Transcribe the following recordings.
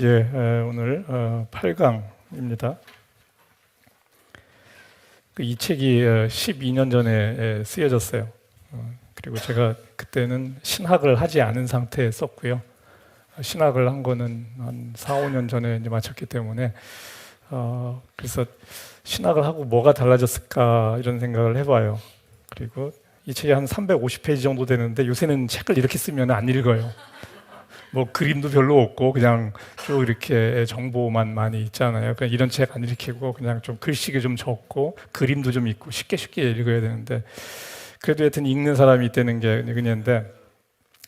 오늘 8강입니다. 이 책이 12년 전에 쓰여졌어요. 그리고 제가 그때는 신학을 하지 않은 상태에 썼고요. 신학을 한 거는 한 4, 5년 전에 이제 마쳤기 때문에 그래서 신학을 하고 뭐가 달라졌을까 이런 생각을 해봐요. 그리고 이 책이 한 350페이지 정도 되는데 요새는 책을 이렇게 쓰면 안 읽어요. 뭐 그림도 별로 없고 그냥 쭉 이렇게 정보만 많이 있잖아요. 그냥 이런 책 안 읽히고 그냥 좀 글씨가 좀 적고 그림도 좀 있고 쉽게 읽어야 되는데 그래도 하여튼 읽는 사람이 있다는 게 그냥인데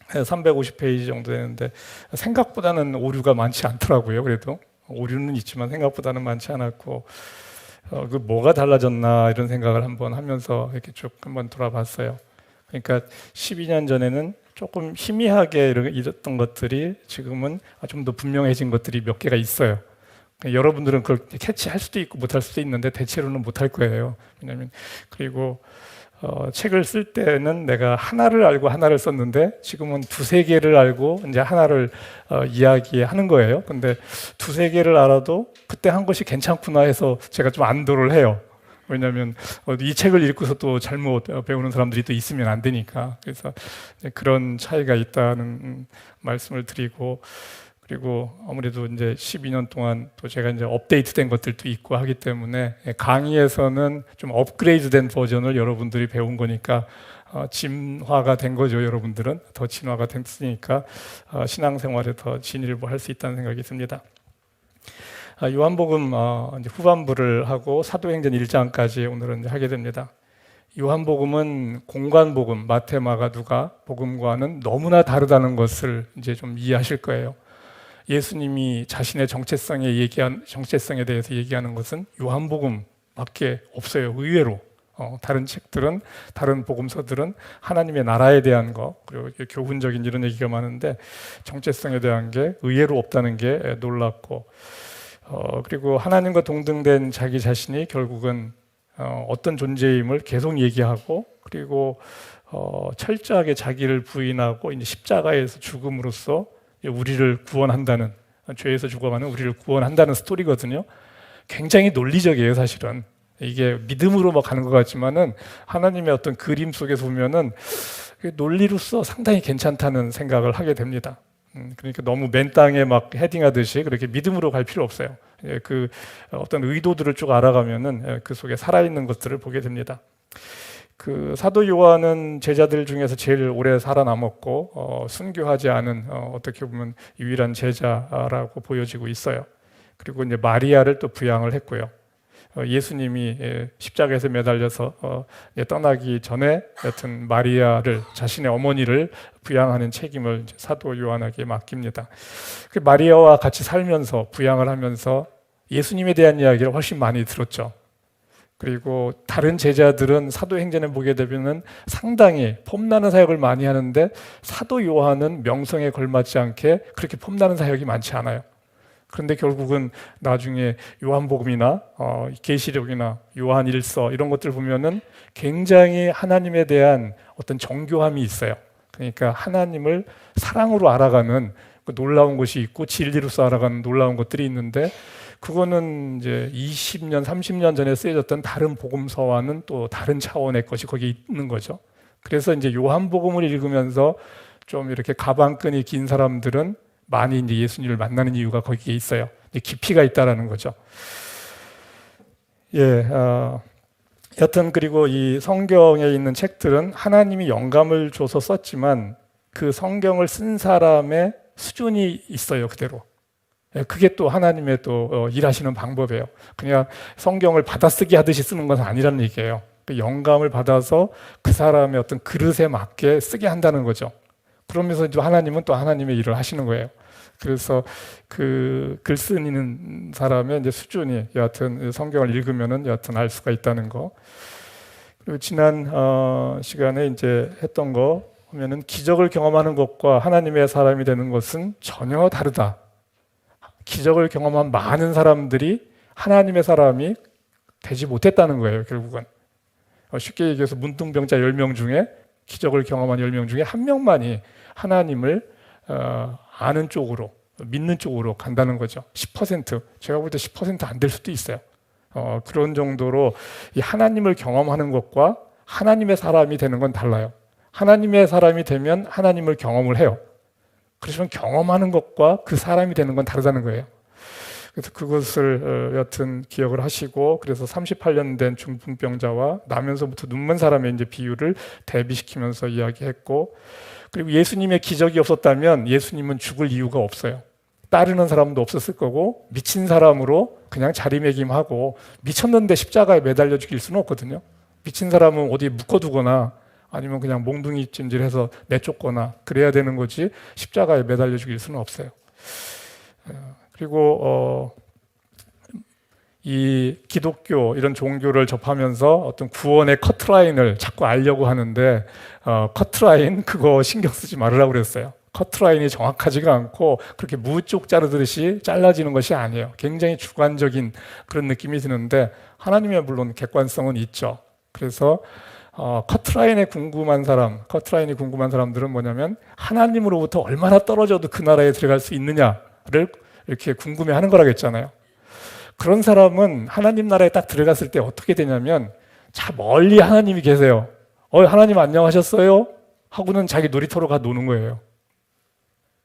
350페이지 정도 되는데 생각보다는 오류가 많지 않더라고요. 그래도 오류는 있지만 생각보다는 많지 않았고 그 뭐가 달라졌나 이런 생각을 한번 하면서 이렇게 쭉 한번 돌아봤어요. 그러니까 12년 전에는 조금 희미하게 이랬던 것들이 지금은 좀 더 분명해진 것들이 몇 개가 있어요. 여러분들은 그걸 캐치할 수도 있고 못할 수도 있는데 대체로는 못할 거예요. 왜냐하면 그리고 책을 쓸 때는 내가 하나를 알고 하나를 썼는데 지금은 두세 개를 알고 이제 하나를 이야기하는 거예요. 근데 두세 개를 알아도 그때 한 것이 괜찮구나 해서 제가 좀 안도를 해요. 왜냐하면 이 책을 읽고서 또 잘못 배우는 사람들이 또 있으면 안 되니까. 그래서 그런 차이가 있다는 말씀을 드리고, 그리고 아무래도 이제 12년 동안 또 제가 이제 업데이트된 것들도 있고 하기 때문에 강의에서는 좀 업그레이드된 버전을 여러분들이 배운 거니까 진화가 된 거죠. 여러분들은 더 진화가 됐으니까 신앙생활에 더 진일보할 수 있다는 생각이 듭니다. 요한복음 이제 후반부를 하고 사도행전 1장까지 오늘은 하게 됩니다. 요한복음은 공관복음, 마태, 마가, 누가 복음과는 너무나 다르다는 것을 이제 좀 이해하실 거예요. 예수님이 자신의 정체성에 대해서 얘기하는 것은 요한복음밖에 없어요. 의외로 다른 책들은, 다른 복음서들은 하나님의 나라에 대한 거, 그리고 교훈적인 이런 얘기가 많은데 정체성에 대한 게 의외로 없다는 게 놀랍고, 그리고 하나님과 동등된 자기 자신이 결국은 어떤 존재임을 계속 얘기하고, 그리고 철저하게 자기를 부인하고 이제 십자가에서 죽음으로써 우리를 구원한다는, 죄에서 죽어가는 우리를 구원한다는 스토리거든요. 굉장히 논리적이에요, 사실은. 이게 믿음으로 막 가는 것 같지만은 하나님의 어떤 그림 속에서 보면은 논리로서 상당히 괜찮다는 생각을 하게 됩니다. 그러니까 너무 맨 땅에 막 헤딩하듯이 그렇게 믿음으로 갈 필요 없어요. 그 어떤 의도들을 쭉 알아가면은 그 속에 살아있는 것들을 보게 됩니다. 그 사도 요한은 제자들 중에서 제일 오래 살아남았고 순교하지 않은 어떻게 보면 유일한 제자라고 보여지고 있어요. 그리고 이제 마리아를 또 부양을 했고요. 예수님이 십자가에서 매달려서 떠나기 전에 여튼 마리아를, 자신의 어머니를 부양하는 책임을 사도 요한에게 맡깁니다. 마리아와 같이 살면서 부양을 하면서 예수님에 대한 이야기를 훨씬 많이 들었죠. 그리고 다른 제자들은 사도행전에 보게 되면 상당히 폼나는 사역을 많이 하는데 사도 요한은 명성에 걸맞지 않게 그렇게 폼나는 사역이 많지 않아요. 그런데 결국은 나중에 요한복음이나 계시록이나 요한일서 이런 것들 보면은 굉장히 하나님에 대한 어떤 정교함이 있어요. 그러니까 하나님을 사랑으로 알아가는 그 놀라운 것이 있고 진리로서 알아가는 놀라운 것들이 있는데 그거는 이제 20년, 30년 전에 쓰여졌던 다른 복음서와는 또 다른 차원의 것이 거기에 있는 거죠. 그래서 이제 요한복음을 읽으면서 좀 이렇게 가방끈이 긴 사람들은 많이 이제 예수님을 만나는 이유가 거기에 있어요. 깊이가 있다라는 거죠. 여튼 그리고 이 성경에 있는 책들은 하나님이 영감을 줘서 썼지만 그 성경을 쓴 사람의 수준이 있어요, 그대로. 그게 또 하나님의 또 일하시는 방법이에요. 그냥 성경을 받아쓰기 하듯이 쓰는 것은 아니라는 얘기예요. 그 영감을 받아서 그 사람의 어떤 그릇에 맞게 쓰게 한다는 거죠. 그러면서 또 하나님은 또 하나님의 일을 하시는 거예요. 그래서 그 글 쓰는 사람의 이제 수준이 여하튼 성경을 읽으면은 여하튼 알 수가 있다는 거. 그리고 지난 시간에 이제 했던 거 보면은 기적을 경험하는 것과 하나님의 사람이 되는 것은 전혀 다르다. 기적을 경험한 많은 사람들이 하나님의 사람이 되지 못했다는 거예요, 결국은. 쉽게 얘기해서 문둥병자 10명 중에 기적을 경험한 10명 중에 한 명만이 하나님을 아는 쪽으로 믿는 쪽으로 간다는 거죠. 10%, 제가 볼 때 10% 안 될 수도 있어요. 그런 정도로 이 하나님을 경험하는 것과 하나님의 사람이 되는 건 달라요. 하나님의 사람이 되면 하나님을 경험을 해요. 그렇지만 경험하는 것과 그 사람이 되는 건 다르다는 거예요. 그래서 그것을 여튼 기억을 하시고, 그래서 38년 된 중풍병자와 나면서부터 눈먼 사람의 이제 비유를 대비시키면서 이야기했고, 그리고 예수님의 기적이 없었다면 예수님은 죽을 이유가 없어요. 따르는 사람도 없었을 거고, 미친 사람으로 그냥 자리매김하고, 미쳤는데 십자가에 매달려 죽일 수는 없거든요. 미친 사람은 어디에 묶어두거나 아니면 그냥 몽둥이 찜질해서 내쫓거나 그래야 되는 거지, 십자가에 매달려 죽일 수는 없어요. 그리고 이 기독교 이런 종교를 접하면서 어떤 구원의 커트라인을 자꾸 알려고 하는데, 커트라인 그거 신경 쓰지 말으라고 그랬어요. 커트라인이 정확하지가 않고 그렇게 무쪽 자르듯이 잘라지는 것이 아니에요. 굉장히 주관적인 그런 느낌이 드는데, 하나님의 물론 객관성은 있죠. 그래서 커트라인이 궁금한 사람들은 뭐냐면, 하나님으로부터 얼마나 떨어져도 그 나라에 들어갈 수 있느냐를 이렇게 궁금해하는 거라겠잖아요. 그런 사람은 하나님 나라에 딱 들어갔을 때 어떻게 되냐면, 자 멀리 하나님이 계세요. 하나님 안녕하셨어요? 하고는 자기 놀이터로 가 노는 거예요.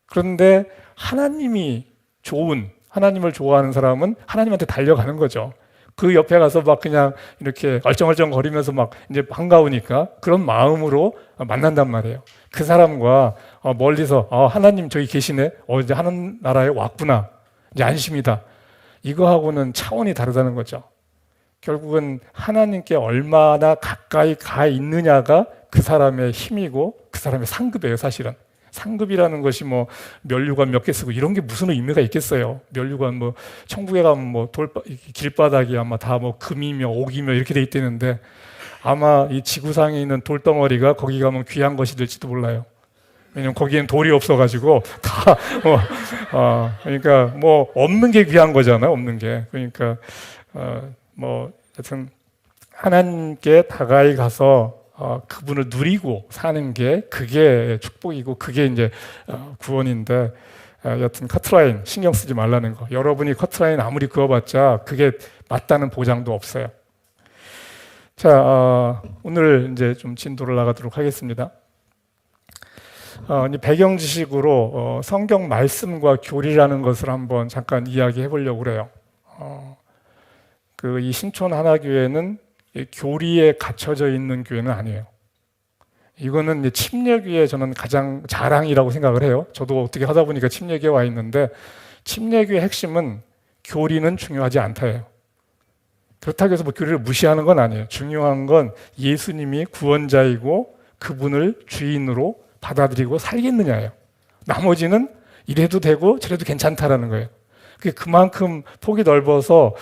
그런데 하나님이 좋은, 하나님을 좋아하는 사람은 하나님한테 달려가는 거죠. 그 옆에 가서 막 그냥 이렇게 얼쩡얼쩡 거리면서 막 이제 반가우니까 그런 마음으로 만난단 말이에요. 그 사람과 멀리서 하나님 저기 계시네, 이제 하는 나라에 왔구나, 이제 안심이다, 이거하고는 차원이 다르다는 거죠. 결국은 하나님께 얼마나 가까이 가 있느냐가 그 사람의 힘이고 그 사람의 상급이에요. 사실은 상급이라는 것이 뭐 면류관 몇 개 쓰고 이런 게 무슨 의미가 있겠어요. 면류관 뭐 천국에 가면 뭐 길바닥이 아마 다 뭐 금이며 옥이며 이렇게 돼 있다는데, 아마 이 지구상에 있는 돌덩어리가 거기 가면 귀한 것이 될지도 몰라요. 왜냐면 거기엔 돌이 없어가지고 다 그러니까 뭐 없는 게 귀한 거잖아요. 없는 게. 그러니까 뭐 하여튼 하나님께 다가이 가서 그분을 누리고 사는 게 그게 축복이고 그게 이제 구원인데, 여튼 커트라인 신경 쓰지 말라는 거. 여러분이 커트라인 아무리 그어봤자 그게 맞다는 보장도 없어요. 자, 오늘 이제 좀 진도를 나가도록 하겠습니다. 배경 지식으로 성경 말씀과 교리라는 것을 한번 잠깐 이야기해 보려고 그래요. 이 신촌 하나교회는 교리에 갇혀져 있는 교회는 아니에요. 이거는 이제 침례교회 저는 가장 자랑이라고 생각을 해요. 저도 어떻게 하다 보니까 침례교회 와 있는데, 침례교회 핵심은 교리는 중요하지 않다예요. 그렇다고 해서 뭐 교리를 무시하는 건 아니에요. 중요한 건 예수님이 구원자이고 그분을 주인으로 받아들이고 살겠느냐예요. 나머지는 이래도 되고 저래도 괜찮다라는 거예요. 그만큼 폭이 넓어서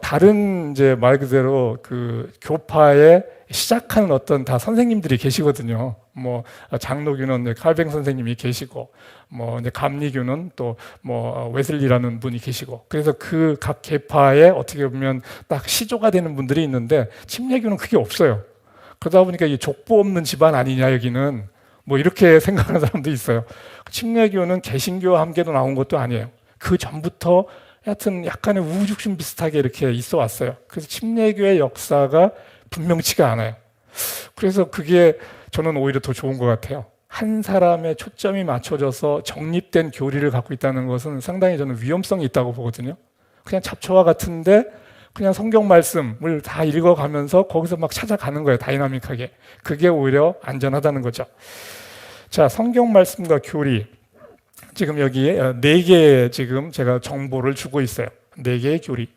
다른 이제 말 그대로 그 교파에 시작하는 어떤 다 선생님들이 계시거든요. 뭐 장로교는 칼뱅 선생님이 계시고, 뭐 이제 감리교는 또 뭐 웨슬리라는 분이 계시고, 그래서 그 각 계파에 어떻게 보면 딱 시조가 되는 분들이 있는데, 침례교는 그게 없어요. 그러다 보니까 이 족보 없는 집안 아니냐 여기는, 뭐 이렇게 생각하는 사람도 있어요. 침례교는 개신교와 함께도 나온 것도 아니에요. 그 전부터 하여튼 약간의 우후죽순 비슷하게 이렇게 있어 왔어요. 그래서 침례교의 역사가 분명치가 않아요. 그래서 그게 저는 오히려 더 좋은 것 같아요. 한 사람의 초점이 맞춰져서 정립된 교리를 갖고 있다는 것은 상당히 저는 위험성이 있다고 보거든요. 그냥 잡초와 같은데 그냥 성경 말씀을 다 읽어가면서 거기서 막 찾아가는 거예요. 다이나믹하게. 그게 오히려 안전하다는 거죠. 자, 성경 말씀과 교리. 지금 여기에 4개의 지금 제가 정보를 주고 있어요. 4개의 교리.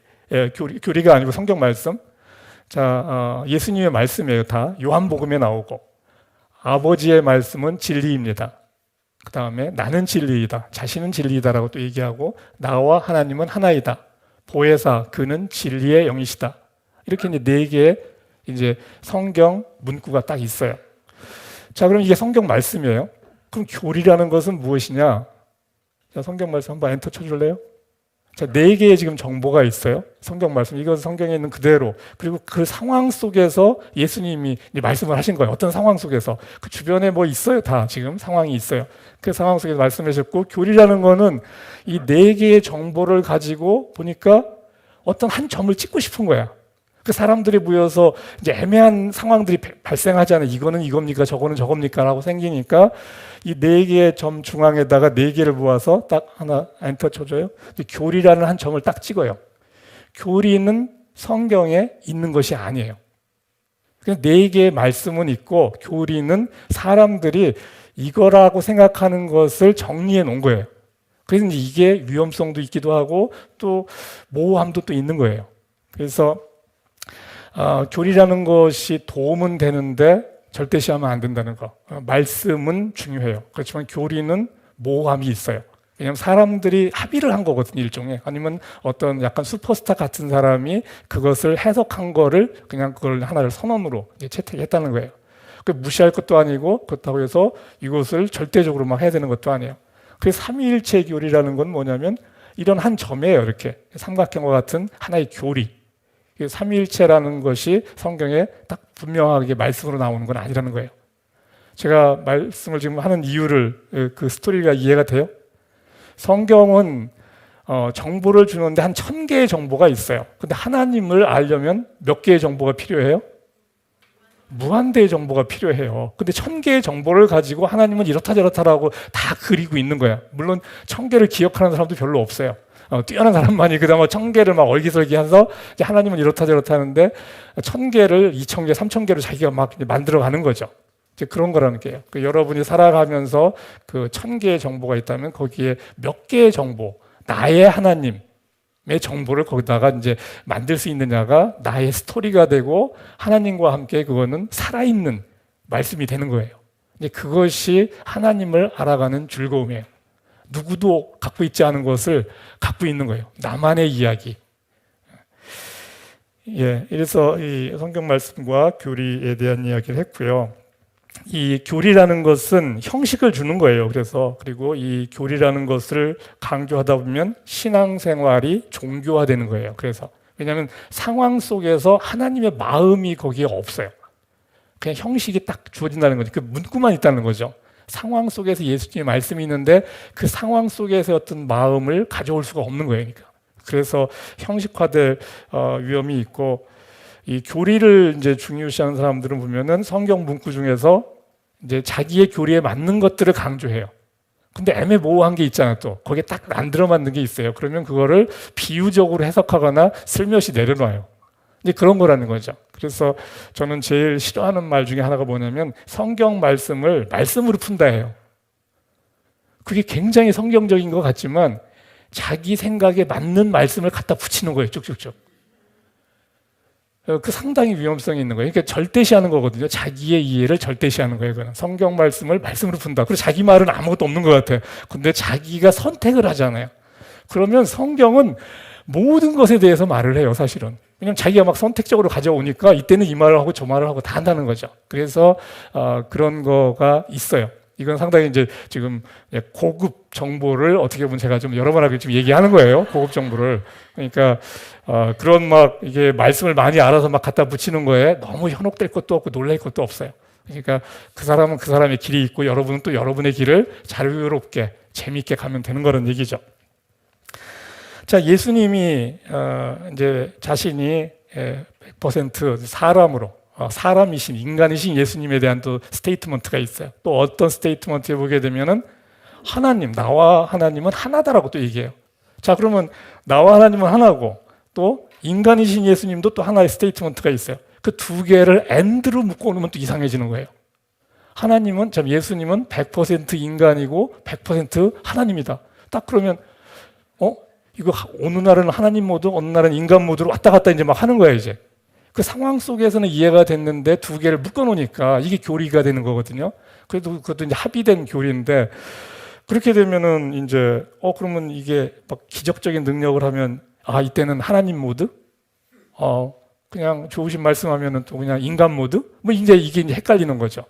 교리가 아니고 성경 말씀. 자, 예수님의 말씀이에요. 다 요한복음에 나오고, 아버지의 말씀은 진리입니다. 그 다음에 나는 진리이다, 자신은 진리이다라고 또 얘기하고, 나와 하나님은 하나이다, 보혜사 그는 진리의 영이시다. 이렇게 이제 4개의 이제 성경 문구가 딱 있어요. 자, 그럼 이게 성경 말씀이에요. 그럼 교리라는 것은 무엇이냐? 자, 성경 말씀 한번 엔터 쳐줄래요? 자, 네 개의 지금 정보가 있어요. 성경 말씀. 이건 성경에 있는 그대로. 그리고 그 상황 속에서 예수님이 말씀을 하신 거예요. 어떤 상황 속에서. 그 주변에 뭐 있어요. 다 지금 상황이 있어요. 그 상황 속에서 말씀하셨고, 교리라는 거는 이 네 개의 정보를 가지고 보니까 어떤 한 점을 찍고 싶은 거야. 그 사람들이 모여서 이제 애매한 상황들이 발생하잖아요. 이거는 이겁니까? 저거는 저겁니까? 라고 생기니까 이 네 개의 점 중앙에다가 네 개를 모아서 딱 하나 엔터 쳐줘요. 교리라는 한 점을 딱 찍어요. 교리는 성경에 있는 것이 아니에요. 그냥 네 개의 말씀은 있고 교리는 사람들이 이거라고 생각하는 것을 정리해 놓은 거예요. 그래서 이게 위험성도 있기도 하고 또 모호함도 또 있는 거예요. 그래서 교리라는 것이 도움은 되는데 절대시하면 안 된다는 거. 말씀은 중요해요. 그렇지만 교리는 모호함이 있어요. 왜냐하면 사람들이 합의를 한 거거든요, 일종의. 아니면 어떤 약간 슈퍼스타 같은 사람이 그것을 해석한 거를 그냥 그걸 하나를 선언으로 채택했다는 거예요. 무시할 것도 아니고 그렇다고 해서 이것을 절대적으로 막 해야 되는 것도 아니에요. 그래서 삼위일체 교리라는 건 뭐냐면 이런 한 점이에요. 이렇게 삼각형과 같은 하나의 교리. 삼위일체라는 것이 성경에 딱 분명하게 말씀으로 나오는 건 아니라는 거예요. 제가 말씀을 지금 하는 이유를 그 스토리가 이해가 돼요? 성경은 정보를 주는데 한 1000개의 정보가 있어요. 근데 하나님을 알려면 몇 개의 정보가 필요해요? 무한대의 정보가 필요해요. 근데 1000개의 정보를 가지고 하나님은 이렇다 저렇다라고 다 그리고 있는 거야. 물론 1000개를 기억하는 사람도 별로 없어요. 뛰어난 사람만이 그다음에 1000개를 막 얼기설기해서 하나님은 이렇다 저렇다 하는데 1000개를 2000개, 3000개로 자기가 막 만들어가는 거죠. 이제 그런 거라는 게요. 여러분이 살아가면서 그 1000개의 정보가 있다면 거기에 몇 개의 정보, 나의 하나님의 정보를 거기다가 이제 만들 수 있느냐가 나의 스토리가 되고 하나님과 함께 그거는 살아있는 말씀이 되는 거예요. 이제 그것이 하나님을 알아가는 즐거움이에요. 누구도 갖고 있지 않은 것을 갖고 있는 거예요. 나만의 이야기. 예, 이래서 이 성경 말씀과 교리에 대한 이야기를 했고요. 이 교리라는 것은 형식을 주는 거예요. 그리고 이 교리라는 것을 강조하다 보면 신앙생활이 종교화되는 거예요. 왜냐하면 상황 속에서 하나님의 마음이 거기에 없어요. 그냥 형식이 딱 주어진다는 거죠. 그 문구만 있다는 거죠. 상황 속에서 예수님의 말씀이 있는데 그 상황 속에서 어떤 마음을 가져올 수가 없는 거예요. 그래서 형식화될 위험이 있고, 이 교리를 이제 중요시하는 사람들은 보면은 성경 문구 중에서 이제 자기의 교리에 맞는 것들을 강조해요. 근데 애매모호한 게 있잖아요. 또 거기에 딱 안 들어맞는 게 있어요. 그러면 그거를 비유적으로 해석하거나 슬며시 내려놔요. 이제 그런 거라는 거죠. 그래서 저는 제일 싫어하는 말 중에 하나가 뭐냐면 성경 말씀을 말씀으로 푼다예요. 그게 굉장히 성경적인 것 같지만 자기 생각에 맞는 말씀을 갖다 붙이는 거예요. 쭉쭉쭉. 그 상당히 위험성이 있는 거예요. 그러니까 절대시하는 거거든요. 자기의 이해를 절대시하는 거예요. 그건 성경 말씀을 말씀으로 푼다. 그리고 자기 말은 아무것도 없는 것 같아요. 근데 자기가 선택을 하잖아요. 그러면 성경은 모든 것에 대해서 말을 해요, 사실은. 왜냐면 자기가 막 선택적으로 가져오니까 이때는 이 말을 하고 저 말을 하고 다 한다는 거죠. 그래서 그런 거가 있어요. 이건 상당히 이제 지금 고급 정보를 어떻게 보면 제가 좀 여러 번 하고 지금 얘기하는 거예요. 고급 정보를. 그러니까 그런 막 이게 말씀을 많이 알아서 막 갖다 붙이는 거에 너무 현혹될 것도 없고 놀랄 것도 없어요. 그러니까 그 사람은 그 사람의 길이 있고 여러분은 또 여러분의 길을 자유롭게 재미있게 가면 되는 거라는 얘기죠. 자, 예수님이 이제 자신이 100% 사람으로 사람이신 인간이신 예수님에 대한 또 스테이트먼트가 있어요. 또 어떤 스테이트먼트에 보게 되면은 하나님, 나와 하나님은 하나다라고 또 얘기해요. 자, 그러면 나와 하나님은 하나고 또 인간이신 예수님도 또 하나의 스테이트먼트가 있어요. 그 두 개를 and로 묶어 놓으면 또 이상해지는 거예요. 하나님은, 참 예수님은 100% 인간이고 100% 하나님이다. 딱 그러면 이거 어느 날은 하나님 모드, 어느 날은 인간 모드로 왔다 갔다 이제 막 하는 거야, 이제. 그 상황 속에서는 이해가 됐는데 두 개를 묶어 놓으니까 이게 교리가 되는 거거든요. 그래도 그것도 이제 합의된 교리인데, 그렇게 되면은 이제 그러면 이게 막 기적적인 능력을 하면 이때는 하나님 모드? 그냥 좋으신 말씀하면은 또 그냥 인간 모드? 뭐 이제 이게 이제 헷갈리는 거죠.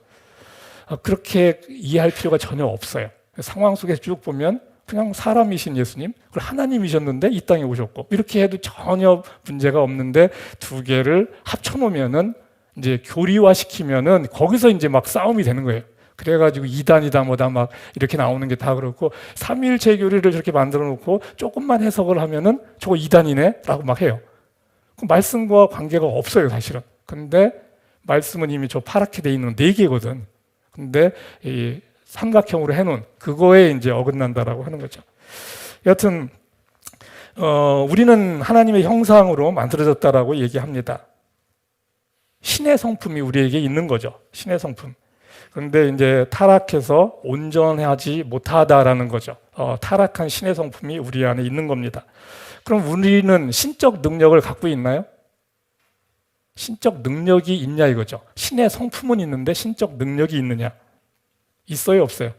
그렇게 이해할 필요가 전혀 없어요. 상황 속에서 쭉 보면 그냥 사람이신 예수님, 그리고 하나님이셨는데 이 땅에 오셨고, 이렇게 해도 전혀 문제가 없는데 두 개를 합쳐놓으면은 이제 교리화시키면은 거기서 이제 막 싸움이 되는 거예요. 그래가지고 이단이다 뭐다 막 이렇게 나오는 게 다 그렇고, 삼위일체 교리를 저렇게 만들어 놓고 조금만 해석을 하면은 저거 이단이네 라고 막 해요. 그 말씀과 관계가 없어요, 사실은. 근데 말씀은 이미 저 파랗게 돼 있는 네 개거든. 근데 이 삼각형으로 해놓은 그거에 이제 어긋난다라고 하는 거죠. 여하튼 우리는 하나님의 형상으로 만들어졌다라고 얘기합니다. 신의 성품이 우리에게 있는 거죠. 신의 성품. 그런데 이제 타락해서 온전하지 못하다라는 거죠. 타락한 신의 성품이 우리 안에 있는 겁니다. 그럼 우리는 신적 능력을 갖고 있나요? 신적 능력이 있냐 이거죠. 신의 성품은 있는데 신적 능력이 있느냐? 있어요, 없어요?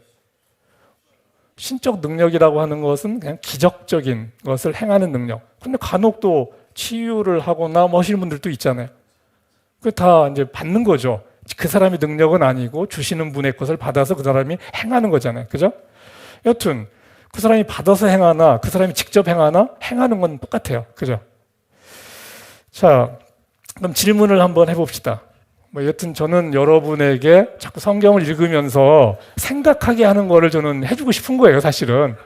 신적 능력이라고 하는 것은 그냥 기적적인 것을 행하는 능력. 근데 간혹 또 치유를 하거나 뭐 하시는 분들도 있잖아요. 그 다 이제 받는 거죠. 그 사람의 능력은 아니고 주시는 분의 것을 받아서 그 사람이 행하는 거잖아요. 그죠? 여튼 그 사람이 받아서 행하나 그 사람이 직접 행하나 행하는 건 똑같아요. 그죠? 자, 그럼 질문을 한번 해봅시다. 여튼 저는 여러분에게 자꾸 성경을 읽으면서 생각하게 하는 거를 저는 해주고 싶은 거예요, 사실은.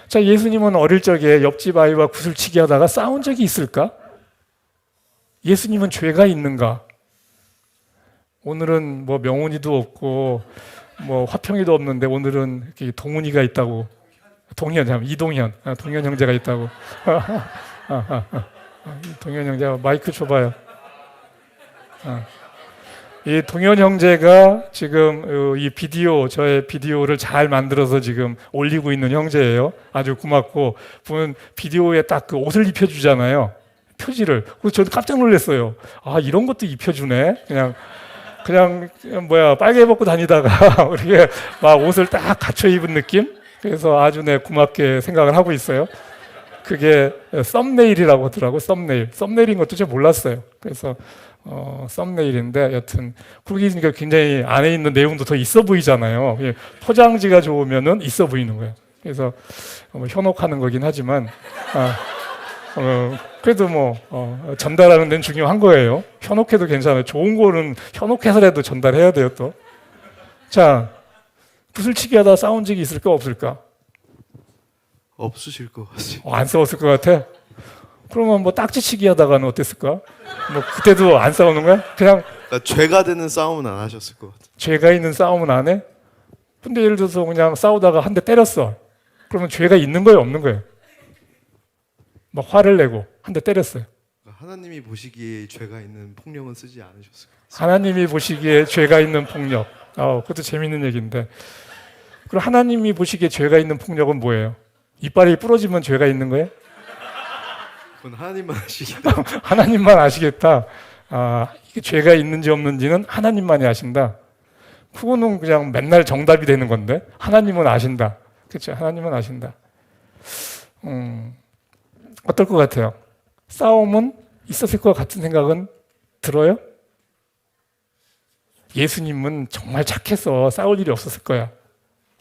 자, 예수님은 어릴 적에 옆집 아이와 구슬치기 하다가 싸운 적이 있을까? 예수님은 죄가 있는가? 오늘은 뭐 명훈이도 없고 뭐 화평이도 없는데 오늘은 동훈이가 있다고. 동현, 이동현, 동현 형제가 있다고. 동현 형제 마이크 줘봐요. 이 동현 형제가 지금 이 비디오, 저의 비디오를 잘 만들어서 지금 올리고 있는 형제예요. 아주 고맙고, 보면 비디오에 딱 그 옷을 입혀주잖아요. 표지를. 그래서 저도 깜짝 놀랐어요. 아, 이런 것도 입혀주네. 그냥 빨개 벗고 다니다가 우리가 막 옷을 딱 갖춰 입은 느낌? 그래서 아주 고맙게 생각을 하고 있어요. 그게 썸네일이라고 하더라고. 썸네일인 것도 잘 몰랐어요. 그래서 썸네일인데 여튼 그러기 굉장히 안에 있는 내용도 더 있어 보이잖아요. 포장지가 좋으면은 있어 보이는 거예요. 그래서 현혹하는 거긴 하지만 그래도 전달하는 데는 중요한 거예요. 현혹해도 괜찮아요. 좋은 거는 현혹해서라도 전달해야 돼요. 또 자, 구슬치기 하다 싸운 적이 있을까 없을까? 없으실 것 같아요. 안 싸웠을 것 같아? 그러면 딱지치기 하다가는 어땠을까? 그때도 안 싸우는 거야? 그냥 그러니까 죄가 되는 싸움은 안 하셨을 것 같아요. 죄가 있는 싸움은 안 해? 근데 예를 들어서 그냥 싸우다가 한 대 때렸어. 그러면 죄가 있는 거예요, 없는 거예요? 막 화를 내고 한 대 때렸어요. 그러니까 하나님이 보시기에 죄가 있는 폭력은 쓰지 않으셨을 것 같아요. 하나님이 보시기에 죄가 있는 폭력. 그것도 재밌는 얘기인데. 그럼 하나님이 보시기에 죄가 있는 폭력은 뭐예요? 이빨이 부러지면 죄가 있는 거예요? 그건 하나님만 아시겠다. 하나님만 아시겠다. 이게 죄가 있는지 없는지는 하나님만이 아신다. 그거는 그냥 맨날 정답이 되는 건데 하나님은 아신다. 그렇죠? 하나님은 아신다. 어떨 것 같아요? 싸움은 있었을 것 같은 생각은 들어요? 예수님은 정말 착해서 싸울 일이 없었을 거야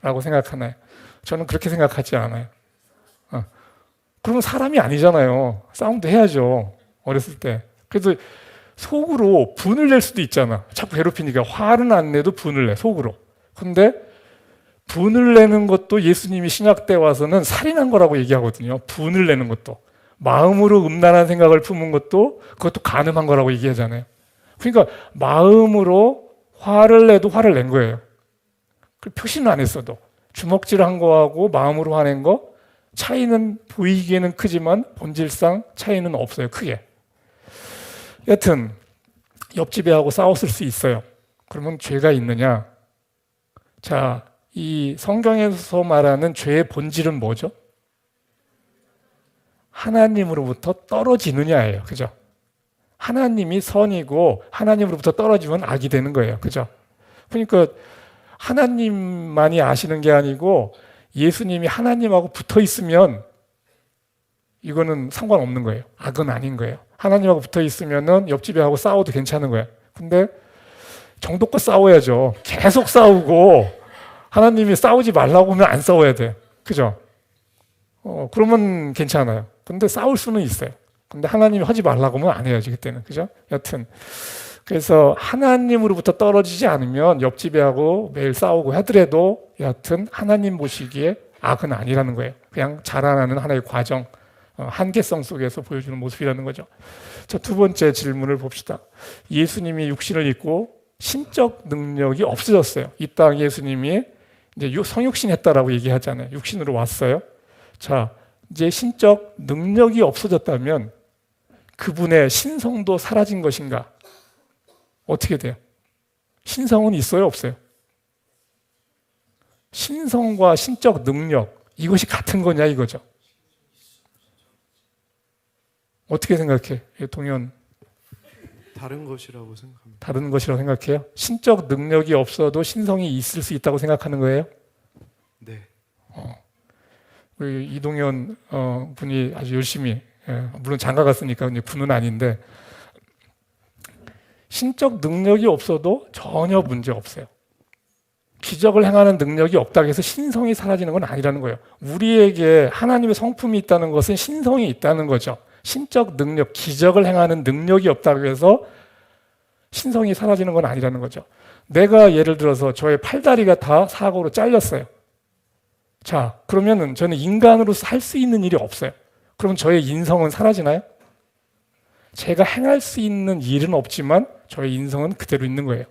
라고 생각하나요? 저는 그렇게 생각하지 않아요. 그러면 사람이 아니잖아요. 싸움도 해야죠. 어렸을 때. 그래서 속으로 분을 낼 수도 있잖아. 자꾸 괴롭히니까 화는 안 내도 분을 내, 속으로. 근데 분을 내는 것도 예수님이 신약 때 와서는 살인한 거라고 얘기하거든요. 분을 내는 것도. 마음으로 음란한 생각을 품은 것도 그것도 간음한 거라고 얘기하잖아요. 그러니까 마음으로 화를 내도 화를 낸 거예요. 표시는 안 했어도. 주먹질한 거하고 마음으로 화낸 거 차이는 보이기에는 크지만 본질상 차이는 없어요. 크게. 여튼 옆집에 하고 싸웠을 수 있어요. 그러면 죄가 있느냐? 자, 이 성경에서 말하는 죄의 본질은 뭐죠? 하나님으로부터 떨어지느냐예요. 그죠? 하나님이 선이고 하나님으로부터 떨어지면 악이 되는 거예요. 그죠? 그러니까 하나님만이 아시는 게 아니고 예수님이 하나님하고 붙어 있으면 이거는 상관없는 거예요. 악은 아닌 거예요. 하나님하고 붙어 있으면은 옆집에 하고 싸워도 괜찮은 거예요. 근데 정도껏 싸워야죠. 계속 싸우고 하나님이 싸우지 말라고 하면 안 싸워야 돼. 그죠? 그러면 괜찮아요. 근데 싸울 수는 있어요. 근데 하나님이 하지 말라고 하면 안 해야지, 그때는. 그죠? 여튼. 그래서 하나님으로부터 떨어지지 않으면 옆집에 하고 매일 싸우고 하더라도 여하튼 하나님 보시기에 악은 아니라는 거예요. 그냥 자라나는 하나의 과정, 한계성 속에서 보여주는 모습이라는 거죠. 자, 두 번째 질문을 봅시다. 예수님이 육신을 입고 신적 능력이 없어졌어요. 이 땅 예수님이 이제 성육신 했다라고 얘기하잖아요. 육신으로 왔어요. 자, 이제 신적 능력이 없어졌다면 그분의 신성도 사라진 것인가? 어떻게 돼요? 신성은 있어요, 없어요? 신성과 신적 능력, 이것이 같은 거냐 이거죠. 어떻게 생각해? 동현. 다른 것이라고 생각합니다. 다른 것이라고 생각해요? 신적 능력이 없어도 신성이 있을 수 있다고 생각하는 거예요? 네. 우리 이동현 분이 아주 열심히, 물론 장가 갔으니까 군은 아닌데, 신적 능력이 없어도 전혀 문제 없어요. 기적을 행하는 능력이 없다고 해서 신성이 사라지는 건 아니라는 거예요. 우리에게 하나님의 성품이 있다는 것은 신성이 있다는 거죠. 신적 능력, 기적을 행하는 능력이 없다고 해서 신성이 사라지는 건 아니라는 거죠. 내가 예를 들어서 저의 팔다리가 다 사고로 잘렸어요. 자, 그러면은 저는 인간으로서 할 수 있는 일이 없어요. 그럼 저의 인성은 사라지나요? 제가 행할 수 있는 일은 없지만 저의 인성은 그대로 있는 거예요.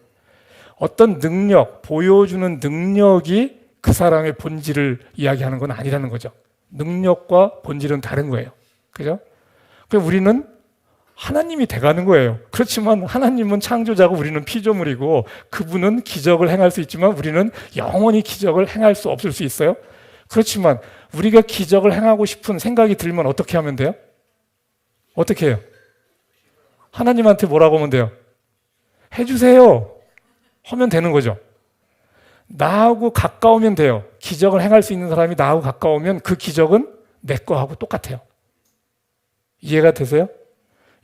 어떤 능력, 보여주는 능력이 그 사람의 본질을 이야기하는 건 아니라는 거죠. 능력과 본질은 다른 거예요. 그죠? 그래서 우리는 하나님이 돼가는 거예요. 그렇지만 하나님은 창조자고 우리는 피조물이고 그분은 기적을 행할 수 있지만 우리는 영원히 기적을 행할 수 없을 수 있어요. 그렇지만 우리가 기적을 행하고 싶은 생각이 들면 어떻게 하면 돼요? 어떻게 해요? 하나님한테 뭐라고 하면 돼요? 해주세요. 하면 되는 거죠. 나하고 가까우면 돼요. 기적을 행할 수 있는 사람이 나하고 가까우면 그 기적은 내 거하고 똑같아요. 이해가 되세요?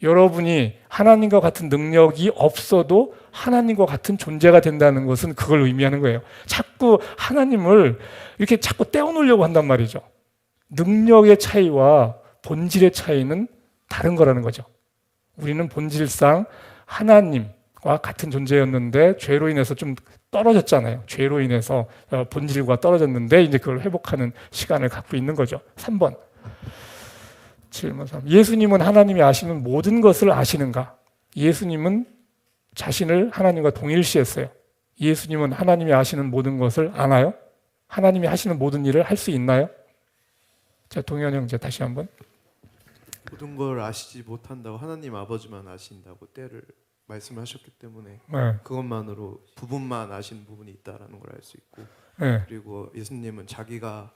여러분이 하나님과 같은 능력이 없어도 하나님과 같은 존재가 된다는 것은 그걸 의미하는 거예요. 자꾸 하나님을 이렇게 자꾸 떼어놓으려고 한단 말이죠. 능력의 차이와 본질의 차이는 다른 거라는 거죠. 우리는 본질상 하나님과 같은 존재였는데 죄로 인해서 좀 떨어졌잖아요. 죄로 인해서 본질과 떨어졌는데 이제 그걸 회복하는 시간을 갖고 있는 거죠. 3번. 질문 3. 예수님은 하나님이 아시는 모든 것을 아시는가? 예수님은 자신을 하나님과 동일시했어요. 예수님은 하나님이 아시는 모든 것을 아나요? 하나님이 하시는 모든 일을 할 수 있나요? 자, 동현 형제 다시 한번. 모든 걸 아시지 못한다고 하나님 아버지만 아신다고 때를 말씀하셨기 때문에 네. 그것만으로 부분만 아시는 부분이 있다라는 걸 알 수 있고 네. 그리고 예수님은 자기가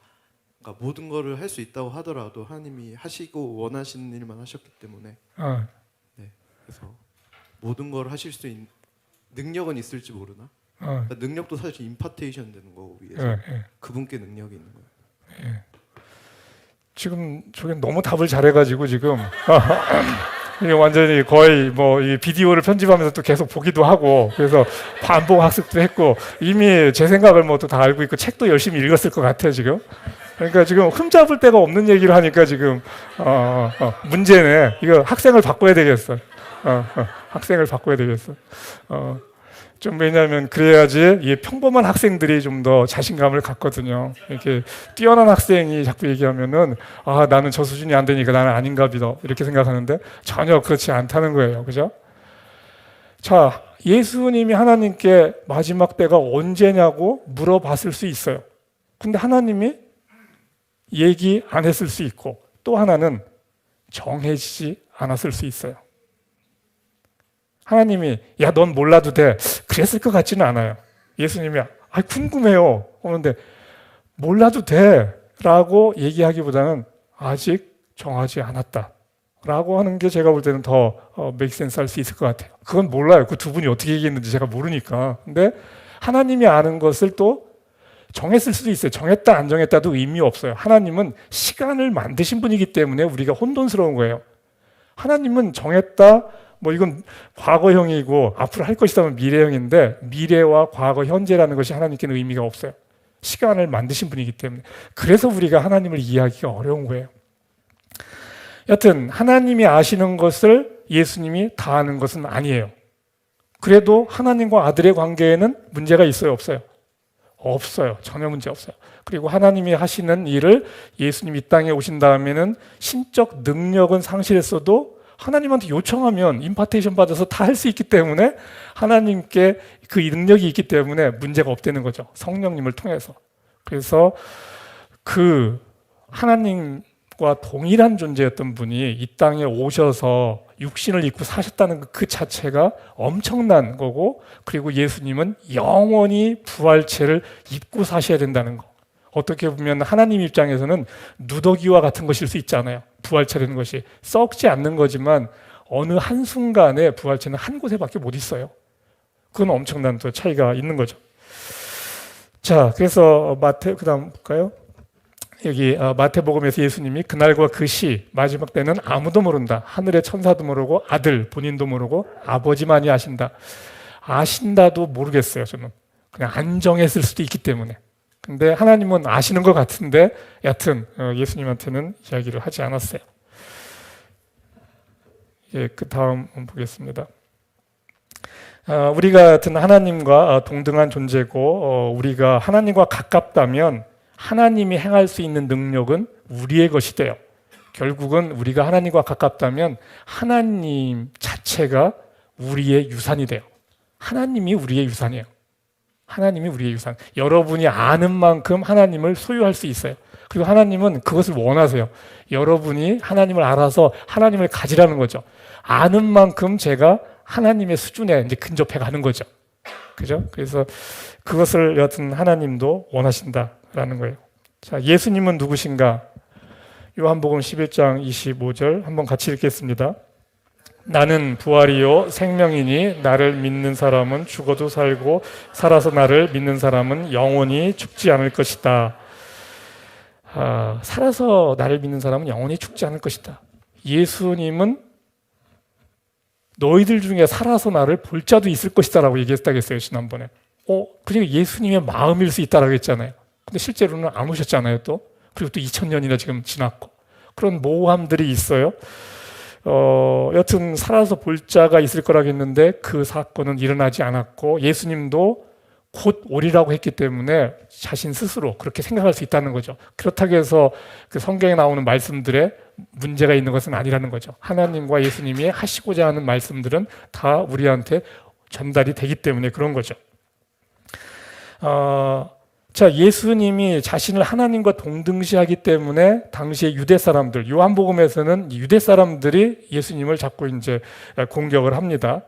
그러니까 모든 거를 할 수 있다고 하더라도 하나님이 하시고 원하시는 일만 하셨기 때문에 네, 그래서 모든 걸 하실 수 있는 능력은 있을지 모르나 그러니까 능력도 사실 임파테이션 되는 거고 위에서 그분께 능력이 있는 거예요. 지금 저게 너무 답을 잘해가지고 지금 이게 완전히 거의 뭐 이 비디오를 편집하면서 또 계속 보기도 하고 그래서 반복 학습도 했고 이미 제 생각을 뭐 또 다 알고 있고 책도 열심히 읽었을 것 같아요 지금. 그러니까 지금 흠잡을 데가 없는 얘기를 하니까 지금 문제네. 이거 학생을 바꿔야 되겠어. 학생을 바꿔야 되겠어. 좀 왜냐하면 그래야지 이 평범한 학생들이 좀 더 자신감을 갖거든요. 이렇게 뛰어난 학생이 자꾸 얘기하면은 나는 저 수준이 안 되니까 나는 아닌가 보다 이렇게 생각하는데 전혀 그렇지 않다는 거예요. 그죠? 자, 예수님이 하나님께 마지막 때가 언제냐고 물어봤을 수 있어요. 근데 하나님이 얘기 안 했을 수 있고 또 하나는 정해지지 않았을 수 있어요. 하나님이 야, 넌 몰라도 돼. 그랬을 것 같지는 않아요. 예수님이 궁금해요. 그런데 몰라도 돼 라고 얘기하기보다는 아직 정하지 않았다 라고 하는 게 제가 볼 때는 더 make sense 할 수 있을 것 같아요. 그건 몰라요. 그 두 분이 어떻게 얘기했는지 제가 모르니까. 근데 하나님이 아는 것을 또 정했을 수도 있어요. 정했다 안 정했다도 의미 없어요. 하나님은 시간을 만드신 분이기 때문에 우리가 혼돈스러운 거예요. 하나님은 정했다 뭐 이건 과거형이고 앞으로 할 것이다면 미래형인데 미래와 과거, 현재라는 것이 하나님께는 의미가 없어요. 시간을 만드신 분이기 때문에. 그래서 우리가 하나님을 이해하기가 어려운 거예요. 여튼 하나님이 아시는 것을 예수님이 다 아는 것은 아니에요. 그래도 하나님과 아들의 관계에는 문제가 있어요, 없어요? 없어요. 전혀 문제 없어요. 그리고 하나님이 하시는 일을 예수님이 이 땅에 오신 다음에는 신적 능력은 상실했어도 하나님한테 요청하면 임파테이션 받아서 다 할 수 있기 때문에 하나님께 그 능력이 있기 때문에 문제가 없다는 거죠. 성령님을 통해서. 그래서 그 하나님과 동일한 존재였던 분이 이 땅에 오셔서 육신을 입고 사셨다는 그 자체가 엄청난 거고, 그리고 예수님은 영원히 부활체를 입고 사셔야 된다는 거. 어떻게 보면 하나님 입장에서는 누더기와 같은 것일 수 있잖아요. 부활체라는 것이 썩지 않는 거지만 어느 한순간에 부활체는 한 곳에밖에 못 있어요. 그건 엄청난 또 차이가 있는 거죠. 자, 그래서 그다음 볼까요? 여기 마태복음에서 예수님이 그날과 그 시 마지막 때는 아무도 모른다. 하늘의 천사도 모르고 아들 본인도 모르고 아버지만이 아신다. 아신다도 모르겠어요. 저는 그냥 안정했을 수도 있기 때문에. 근데 하나님은 아시는 것 같은데 여튼 예수님한테는 이야기를 하지 않았어요. 예, 그 다음 보겠습니다. 우리가 같은 하나님과 동등한 존재고 우리가 하나님과 가깝다면 하나님이 행할 수 있는 능력은 우리의 것이 돼요. 결국은 우리가 하나님과 가깝다면 하나님 자체가 우리의 유산이 돼요. 하나님이 우리의 유산이에요. 하나님이 우리의 유산. 여러분이 아는 만큼 하나님을 소유할 수 있어요. 그리고 하나님은 그것을 원하세요. 여러분이 하나님을 알아서 하나님을 가지라는 거죠. 아는 만큼 제가 하나님의 수준에 이제 근접해 가는 거죠. 그죠? 그래서 그것을 여튼 하나님도 원하신다라는 거예요. 자, 예수님은 누구신가? 요한복음 11장 25절 한번 같이 읽겠습니다. 나는 부활이요 생명이니 나를 믿는 사람은 죽어도 살고 살아서 나를 믿는 사람은 영원히 죽지 않을 것이다. 살아서 나를 믿는 사람은 영원히 죽지 않을 것이다. 예수님은 너희들 중에 살아서 나를 볼 자도 있을 것이다 라고 얘기했다고 했어요, 지난번에. 그리고 예수님의 마음일 수 있다라고 했잖아요. 근데 실제로는 안 오셨잖아요, 또. 그리고 또 2000년이나 지금 지났고. 그런 모호함들이 있어요. 여튼 살아서 볼 자가 있을 거라고 했는데 그 사건은 일어나지 않았고 예수님도 곧 오리라고 했기 때문에 자신 스스로 그렇게 생각할 수 있다는 거죠. 그렇다고 해서 그 성경에 나오는 말씀들에 문제가 있는 것은 아니라는 거죠. 하나님과 예수님이 하시고자 하는 말씀들은 다 우리한테 전달이 되기 때문에 그런 거죠. 자, 예수님이 자신을 하나님과 동등시하기 때문에 당시의 유대 사람들, 요한복음에서는 유대 사람들이 예수님을 자꾸 이제 공격을 합니다.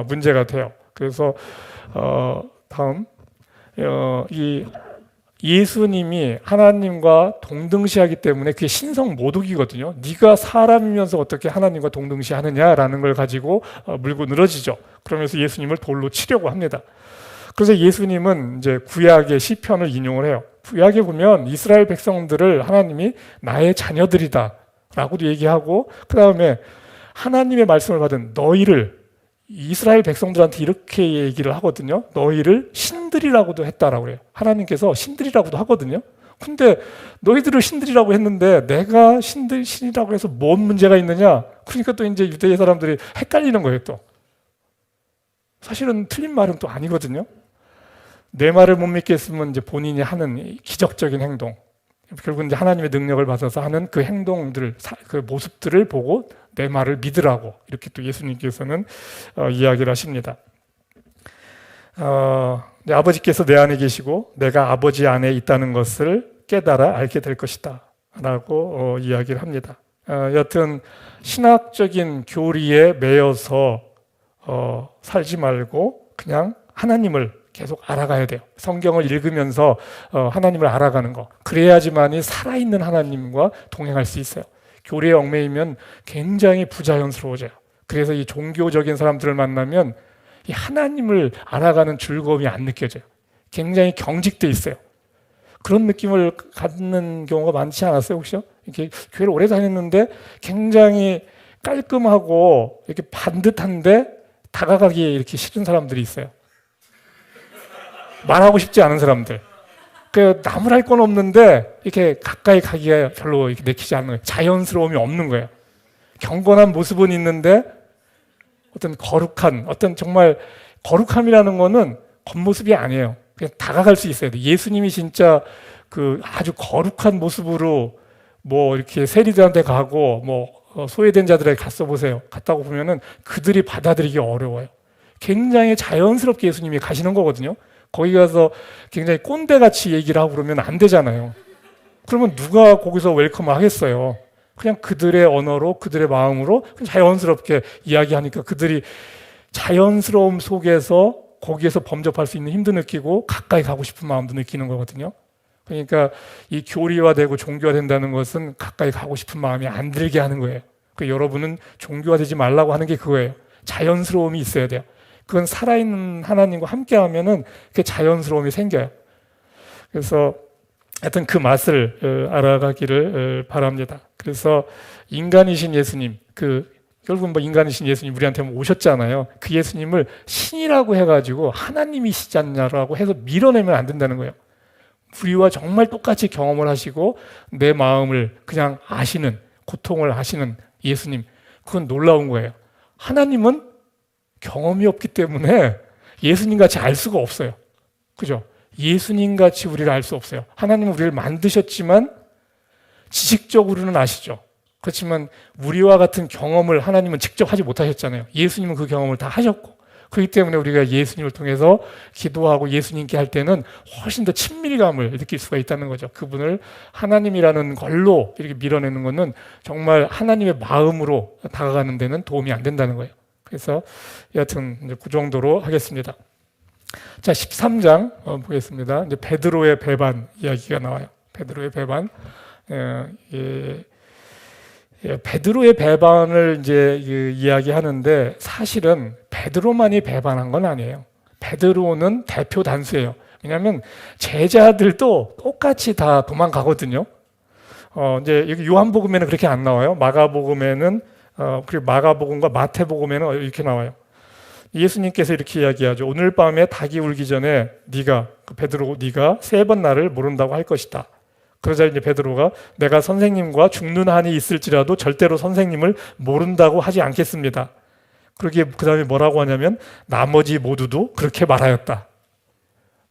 문제가 돼요. 그래서 다음 이 예수님이 하나님과 동등시하기 때문에 그게 신성 모독이거든요. 네가 사람이면서 어떻게 하나님과 동등시하느냐라는 걸 가지고 물고 늘어지죠. 그러면서 예수님을 돌로 치려고 합니다. 그래서 예수님은 이제 구약의 시편을 인용을 해요. 구약에 보면 이스라엘 백성들을 하나님이 나의 자녀들이다라고도 얘기하고, 그 다음에 하나님의 말씀을 받은 너희를 이스라엘 백성들한테 이렇게 얘기를 하거든요. 너희를 신들이라고도 했다라고 해요. 하나님께서 신들이라고도 하거든요. 근데 너희들을 신들이라고 했는데 내가 신이라고 해서 뭔 문제가 있느냐? 그러니까 또 이제 유대 사람들이 헷갈리는 거예요, 또. 사실은 틀린 말은 또 아니거든요. 내 말을 못 믿겠으면 이제 본인이 하는 기적적인 행동, 결국 이제 하나님의 능력을 받아서 하는 그 행동들, 그 모습들을 보고 내 말을 믿으라고 이렇게 또 예수님께서는 이야기를 하십니다. 내 아버지께서 내 안에 계시고 내가 아버지 안에 있다는 것을 깨달아 알게 될 것이다 라고 이야기를 합니다. 여튼 신학적인 교리에 매여서 살지 말고 그냥 하나님을 계속 알아가야 돼요. 성경을 읽으면서 하나님을 알아가는 거. 그래야지만이 살아있는 하나님과 동행할 수 있어요. 교리에 얽매이면 굉장히 부자연스러워져요. 그래서 이 종교적인 사람들을 만나면 이 하나님을 알아가는 즐거움이 안 느껴져요. 굉장히 경직돼 있어요. 그런 느낌을 갖는 경우가 많지 않았어요, 혹시요? 이렇게 교회를 오래 다녔는데 굉장히 깔끔하고 이렇게 반듯한데 다가가기 이렇게 싫은 사람들이 있어요. 말하고 싶지 않은 사람들. 그 나무랄 건 없는데 이렇게 가까이 가기가 별로 이렇게 내키지 않는 거예요. 자연스러움이 없는 거예요. 경건한 모습은 있는데 어떤 거룩한, 어떤 정말 거룩함이라는 거는 겉모습이 아니에요. 그냥 다가갈 수 있어야 돼요. 예수님이 진짜 그 아주 거룩한 모습으로 뭐 이렇게 세리들한테 가고 뭐 소외된 자들에게 갔어 보세요. 갔다고 보면은 그들이 받아들이기 어려워요. 굉장히 자연스럽게 예수님이 가시는 거거든요. 거기 가서 굉장히 꼰대같이 얘기를 하고 그러면 안 되잖아요. 그러면 누가 거기서 웰컴 하겠어요? 그냥 그들의 언어로, 그들의 마음으로 자연스럽게 이야기하니까 그들이 자연스러움 속에서 거기에서 범접할 수 있는 힘도 느끼고 가까이 가고 싶은 마음도 느끼는 거거든요. 그러니까 이 교리화되고 종교화된다는 것은 가까이 가고 싶은 마음이 안 들게 하는 거예요. 여러분은 종교화되지 말라고 하는 게 그거예요. 자연스러움이 있어야 돼요. 그건 살아있는 하나님과 함께 하면은 그 자연스러움이 생겨요. 그래서 하여튼 그 맛을 알아가기를 바랍니다. 그래서 인간이신 예수님, 결국은 뭐 인간이신 예수님 우리한테 오셨잖아요. 그 예수님을 신이라고 해가지고 하나님이시지 않냐라고 해서 밀어내면 안 된다는 거예요. 우리와 정말 똑같이 경험을 하시고 내 마음을 그냥 아시는, 고통을 아시는 예수님, 그건 놀라운 거예요. 하나님은 경험이 없기 때문에 예수님같이 알 수가 없어요. 그죠? 예수님같이 우리를 알 수 없어요. 하나님은 우리를 만드셨지만 지식적으로는 아시죠. 그렇지만 우리와 같은 경험을 하나님은 직접 하지 못하셨잖아요. 예수님은 그 경험을 다 하셨고, 그렇기 때문에 우리가 예수님을 통해서 기도하고 예수님께 할 때는 훨씬 더 친밀감을 느낄 수가 있다는 거죠. 그분을 하나님이라는 걸로 이렇게 밀어내는 것은 정말 하나님의 마음으로 다가가는 데는 도움이 안 된다는 거예요. 그래서 여하튼 이제 그 정도로 하겠습니다. 자, 13장 보겠습니다. 이제 베드로의 배반 이야기가 나와요. 베드로의 배반. 베드로의 배반을 이제 이야기하는데 사실은 베드로만이 배반한 건 아니에요. 베드로는 대표 단수예요. 왜냐하면 제자들도 똑같이 다 도망가거든요. 이제 여기 요한복음에는 그렇게 안 나와요. 마가복음에는 그리고 마가복음과 마태복음에는 이렇게 나와요. 예수님께서 이렇게 이야기하죠. 오늘 밤에 닭이 울기 전에 베드로 네가 3번 나를 모른다고 할 것이다. 그러자 이제 베드로가 내가 선생님과 죽는 한이 있을지라도 절대로 선생님을 모른다고 하지 않겠습니다. 그러기에 그 다음에 뭐라고 하냐면 나머지 모두도 그렇게 말하였다.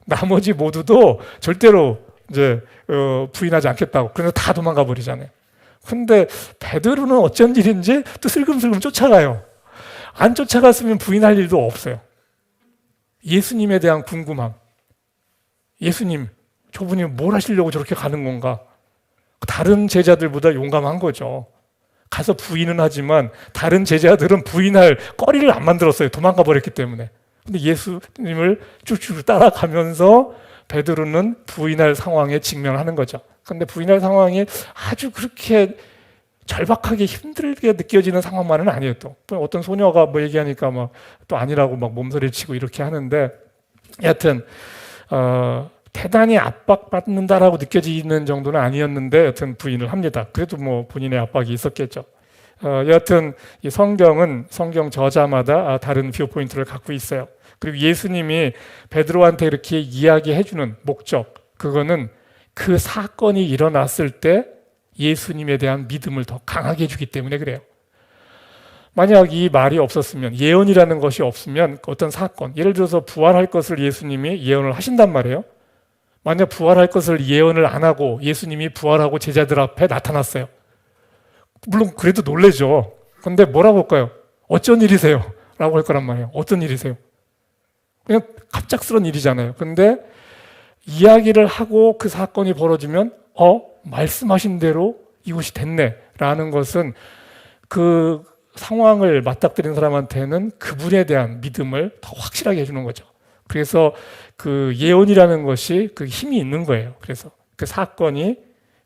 나머지 모두도 절대로 이제 부인하지 않겠다고. 그래서 다 도망가 버리잖아요. 근데 베드로는 어쩐 일인지 또 슬금슬금 쫓아가요. 안 쫓아갔으면 부인할 일도 없어요. 예수님에 대한 궁금함. 예수님, 저분이 뭘 하시려고 저렇게 가는 건가? 다른 제자들보다 용감한 거죠. 가서 부인은 하지만 다른 제자들은 부인할 거리를 안 만들었어요. 도망가 버렸기 때문에. 근데 예수님을 쭉쭉 따라가면서 베드로는 부인할 상황에 직면하는 거죠. 근데 부인할 상황이 아주 그렇게 절박하게 힘들게 느껴지는 상황만은 아니에요. 또 어떤 소녀가 뭐 얘기하니까 막 또 아니라고 막 몸서리를 치고 이렇게 하는데, 여하튼 대단히 압박받는다라고 느껴지는 정도는 아니었는데 여하튼 부인을 합니다. 그래도 뭐 본인의 압박이 있었겠죠. 여하튼 이 성경은 성경 저자마다 다른 뷰 포인트를 갖고 있어요. 그리고 예수님이 베드로한테 이렇게 이야기해주는 목적, 그거는 그 사건이 일어났을 때 예수님에 대한 믿음을 더 강하게 해주기 때문에 그래요. 만약 이 말이 없었으면, 예언이라는 것이 없으면 어떤 사건, 예를 들어서 부활할 것을 예수님이 예언을 하신단 말이에요. 만약 부활할 것을 예언을 안 하고 예수님이 부활하고 제자들 앞에 나타났어요. 물론 그래도 놀라죠. 근데 뭐라고 할까요? 어쩐 일이세요? 라고 할 거란 말이에요. 어떤 일이세요? 그냥 갑작스러운 일이잖아요. 근데 이야기를 하고 그 사건이 벌어지면 말씀하신 대로 이것이 됐네 라는 것은 그 상황을 맞닥뜨린 사람한테는 그분에 대한 믿음을 더 확실하게 해주는 거죠. 그래서 그 예언이라는 것이 그 힘이 있는 거예요. 그래서 그 사건이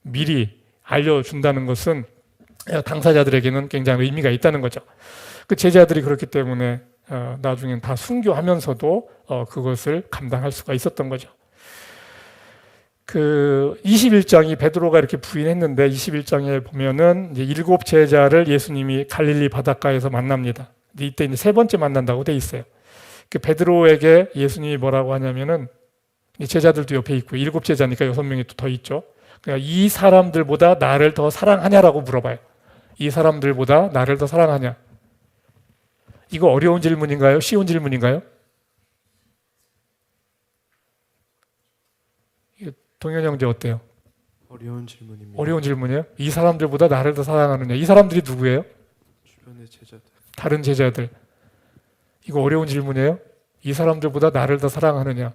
미리 알려준다는 것은 당사자들에게는 굉장히 의미가 있다는 거죠. 그 제자들이 그렇기 때문에 나중엔 다 순교하면서도 그것을 감당할 수가 있었던 거죠. 그 21장이 베드로가 이렇게 부인했는데 21장에 보면은 이제 7 제자를 예수님이 갈릴리 바닷가에서 만납니다. 이때 이제 3번째 만난다고 돼 있어요. 그 베드로에게 예수님이 뭐라고 하냐면은 이 제자들도 옆에 있고 7제자니까 6명이 또 더 있죠. 그러니까 이 사람들보다 나를 더 사랑하냐라고 물어봐요. 이 사람들보다 나를 더 사랑하냐? 이거 어려운 질문인가요? 쉬운 질문인가요? 동현 형제 어때요? 어려운 질문입니다. 어려운 질문이에요? 이 사람들보다 나를 더 사랑하느냐? 이 사람들이 누구예요? 주변의 제자들. 다른 제자들. 이거 어려운 질문이에요? 이 사람들보다 나를 더 사랑하느냐?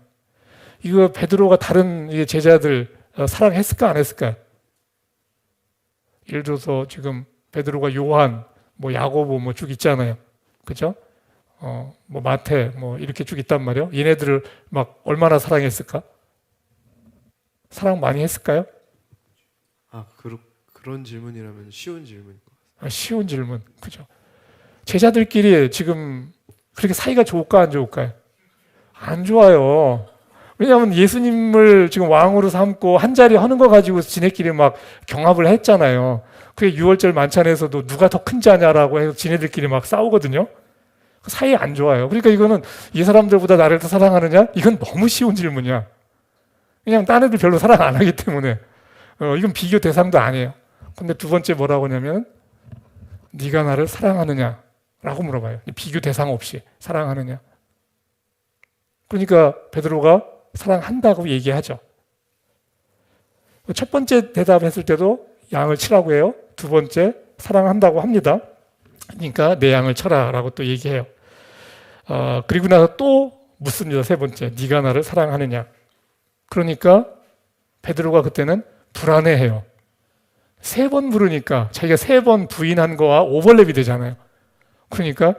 이거 베드로가 다른 제자들 사랑했을까 안 했을까? 예를 들어서 지금 베드로가 요한, 뭐 야고보 뭐 쭉 있잖아요. 그죠? 뭐 마태 뭐 이렇게 쭉 있단 말이에요. 얘네들을 막 얼마나 사랑했을까? 사랑 많이 했을까요? 그런 질문이라면 쉬운 질문인 것 같습니다. 쉬운 질문. 그죠? 제자들끼리 지금 그렇게 사이가 좋을까 안 좋을까요? 안 좋아요. 왜냐하면 예수님을 지금 왕으로 삼고 한 자리 하는 거 가지고 지네끼리 막 경합을 했잖아요. 그게 6월절 만찬에서도 누가 더 큰 자냐라고 해서 지네들끼리 막 싸우거든요. 사이 안 좋아요. 그러니까 이거는 이 사람들보다 나를 더 사랑하느냐? 이건 너무 쉬운 질문이야. 그냥 딴 애들 별로 사랑 안 하기 때문에 이건 비교 대상도 아니에요. 근데 두 번째 뭐라고 하냐면 네가 나를 사랑하느냐? 라고 물어봐요. 비교 대상 없이 사랑하느냐? 그러니까 베드로가 사랑한다고 얘기하죠. 첫 번째 대답했을 때도 양을 치라고 해요. 두 번째 사랑한다고 합니다. 그러니까 내 양을 쳐라 라고 또 얘기해요. 그리고 나서 또 묻습니다. 세 번째, 네가 나를 사랑하느냐? 그러니까 베드로가 그때는 불안해해요. 3번 물으니까 자기가 3번 부인한 거와 오버랩이 되잖아요. 그러니까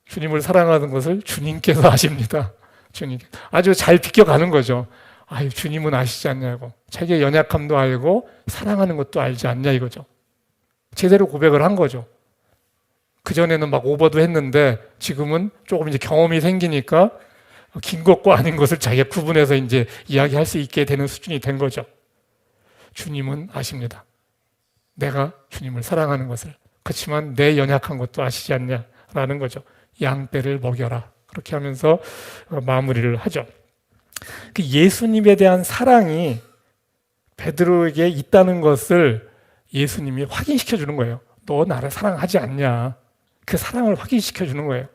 주님을 사랑하는 것을 주님께서 아십니다. 주님 아주 잘 비껴가는 거죠. 아유, 주님은 아시지 않냐고. 자기의 연약함도 알고 사랑하는 것도 알지 않냐 이거죠. 제대로 고백을 한 거죠. 그전에는 막 오버도 했는데 지금은 조금 이제 경험이 생기니까 긴 것과 아닌 것을 자기가 구분해서 이제 이야기할 수 있게 되는 수준이 된 거죠. 주님은 아십니다. 내가 주님을 사랑하는 것을. 그렇지만 내 연약한 것도 아시지 않냐라는 거죠. 양떼를 먹여라. 그렇게 하면서 마무리를 하죠. 그 예수님에 대한 사랑이 베드로에게 있다는 것을 예수님이 확인시켜 주는 거예요. 너 나를 사랑하지 않냐. 그 사랑을 확인시켜 주는 거예요.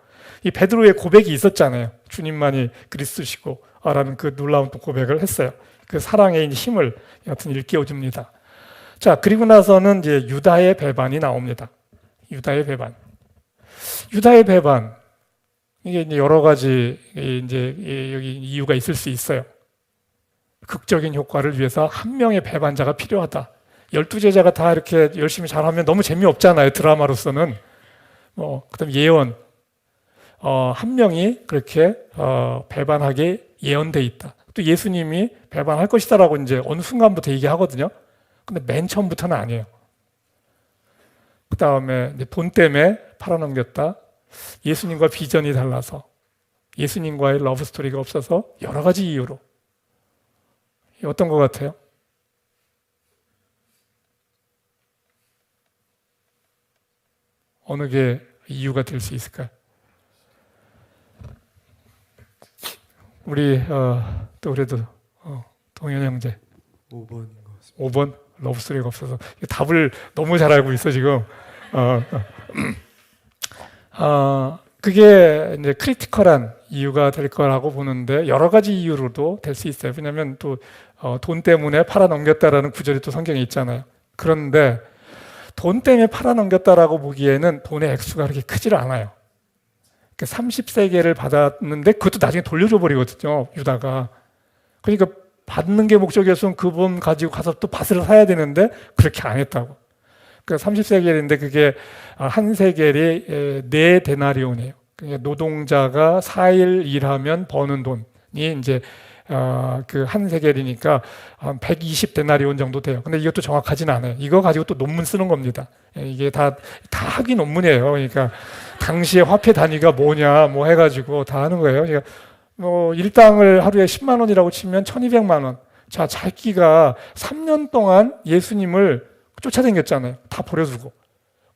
이 베드로의 고백이 있었잖아요. 주님만이 그리스도시고 라는 그 놀라운 또 고백을 했어요. 그 사랑의 힘을 여하튼 일깨워 줍니다. 자, 그리고 나서는 이제 유다의 배반이 나옵니다. 유다의 배반. 유다의 배반. 이게 이제 여러 가지 이제 여기 이유가 있을 수 있어요. 극적인 효과를 위해서 한 명의 배반자가 필요하다. 12제자가 다 이렇게 열심히 잘하면 너무 재미없잖아요. 드라마로서는. 그다음 예언. 한 명이 그렇게 배반하게 예언돼 있다. 또 예수님이 배반할 것이다라고 이제 어느 순간부터 얘기하거든요. 근데 맨 처음부터는 아니에요. 그 다음에 돈 때문에 팔아넘겼다. 예수님과 비전이 달라서, 예수님과의 러브 스토리가 없어서 여러 가지 이유로. 어떤 것 같아요? 어느 게 이유가 될 수 있을까요? 우리 또 그래도 동현 형제 5번인 것 같습니다. 5번 러브 스토리가 없어서 답을 너무 잘 알고 있어 지금. 그게 이제 크리티컬한 이유가 될 거라고 보는데 여러 가지 이유로도 될 수 있어요. 왜냐하면 또 돈 때문에 팔아넘겼다라는 구절이 또 성경에 있잖아요. 그런데 돈 때문에 팔아넘겼다라고 보기에는 돈의 액수가 그렇게 크지를 않아요. 30세겔을 받았는데 그것도 나중에 돌려줘 버리거든요. 유다가. 그러니까 받는 게 목적이었으면 그분 가지고 가서 또 밭을 사야 되는데 그렇게 안 했다고. 그러니까 30세겔인데 그게 한 세겔이 4데나리온이에요. 그러니까 노동자가 4일 일하면 버는 돈이 이제 그 한 세겔이니까 한 120데나리온 정도 돼요. 근데 이것도 정확하진 않아요. 이거 가지고 또 논문 쓰는 겁니다. 이게 다 학위 논문이에요. 그러니까 당시에 화폐 단위가 뭐냐 뭐 해가지고 다 하는 거예요. 그러니까 일당을 하루에 10만 원이라고 치면 1200만 원. 자, 자기가 3년 동안 예수님을 쫓아다녔잖아요. 다 버려두고.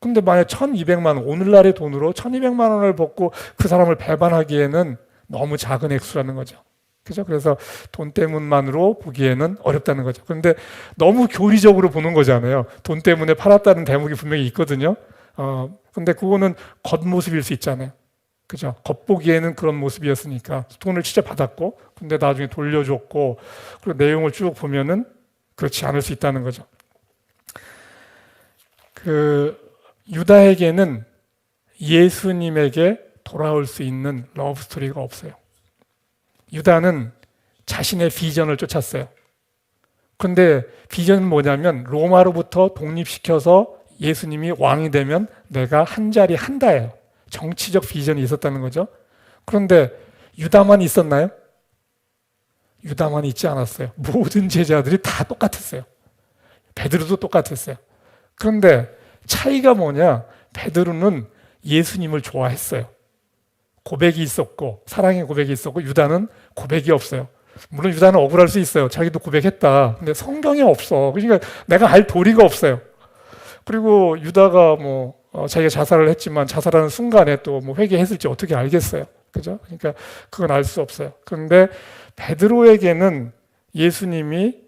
근데 만약 1200만 원, 오늘날의 돈으로 1200만 원을 벗고 그 사람을 배반하기에는 너무 작은 액수라는 거죠. 그죠? 그래서 돈 때문만으로 보기에는 어렵다는 거죠. 그런데 너무 교리적으로 보는 거잖아요. 돈 때문에 팔았다는 대목이 분명히 있거든요. 근데 그거는 겉모습일 수 있잖아요. 그죠? 겉보기에는 그런 모습이었으니까 돈을 진짜 받았고, 근데 나중에 돌려줬고, 그리고 내용을 쭉 보면은 그렇지 않을 수 있다는 거죠. 유다에게는 예수님에게 돌아올 수 있는 러브 스토리가 없어요. 유다는 자신의 비전을 쫓았어요. 그런데 비전은 뭐냐면 로마로부터 독립시켜서 예수님이 왕이 되면 내가 한 자리 한다예요. 정치적 비전이 있었다는 거죠. 그런데 유다만 있었나요? 유다만 있지 않았어요. 모든 제자들이 다 똑같았어요. 베드로도 똑같았어요. 그런데 차이가 뭐냐? 베드로는 예수님을 좋아했어요. 고백이 있었고 사랑의 고백이 있었고 유다는 고백이 없어요. 물론 유다는 억울할 수 있어요. 자기도 고백했다. 근데 성경에 없어. 그러니까 내가 알 도리가 없어요. 그리고 유다가 자기가 자살을 했지만 자살하는 순간에 또 회개했을지 어떻게 알겠어요. 그죠? 그러니까 그건 알 수 없어요. 그런데 베드로에게는 예수님이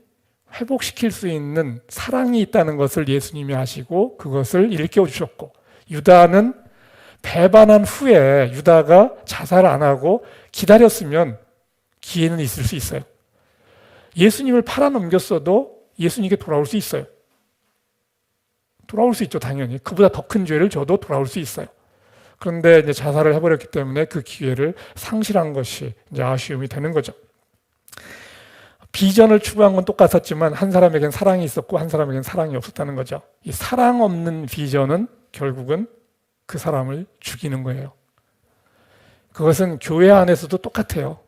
회복시킬 수 있는 사랑이 있다는 것을 예수님이 아시고 그것을 일깨워 주셨고, 유다는 배반한 후에 유다가 자살 안 하고 기다렸으면 기회는 있을 수 있어요. 예수님을 팔아넘겼어도 예수님께 돌아올 수 있어요. 돌아올 수 있죠, 당연히. 그보다 더 큰 죄를 져도 돌아올 수 있어요. 그런데 이제 자살을 해버렸기 때문에 그 기회를 상실한 것이 이제 아쉬움이 되는 거죠. 비전을 추구한 건 똑같았지만 한 사람에겐 사랑이 있었고 한 사람에겐 사랑이 없었다는 거죠. 이 사랑 없는 비전은 결국은 그 사람을 죽이는 거예요. 그것은 교회 안에서도 똑같아요.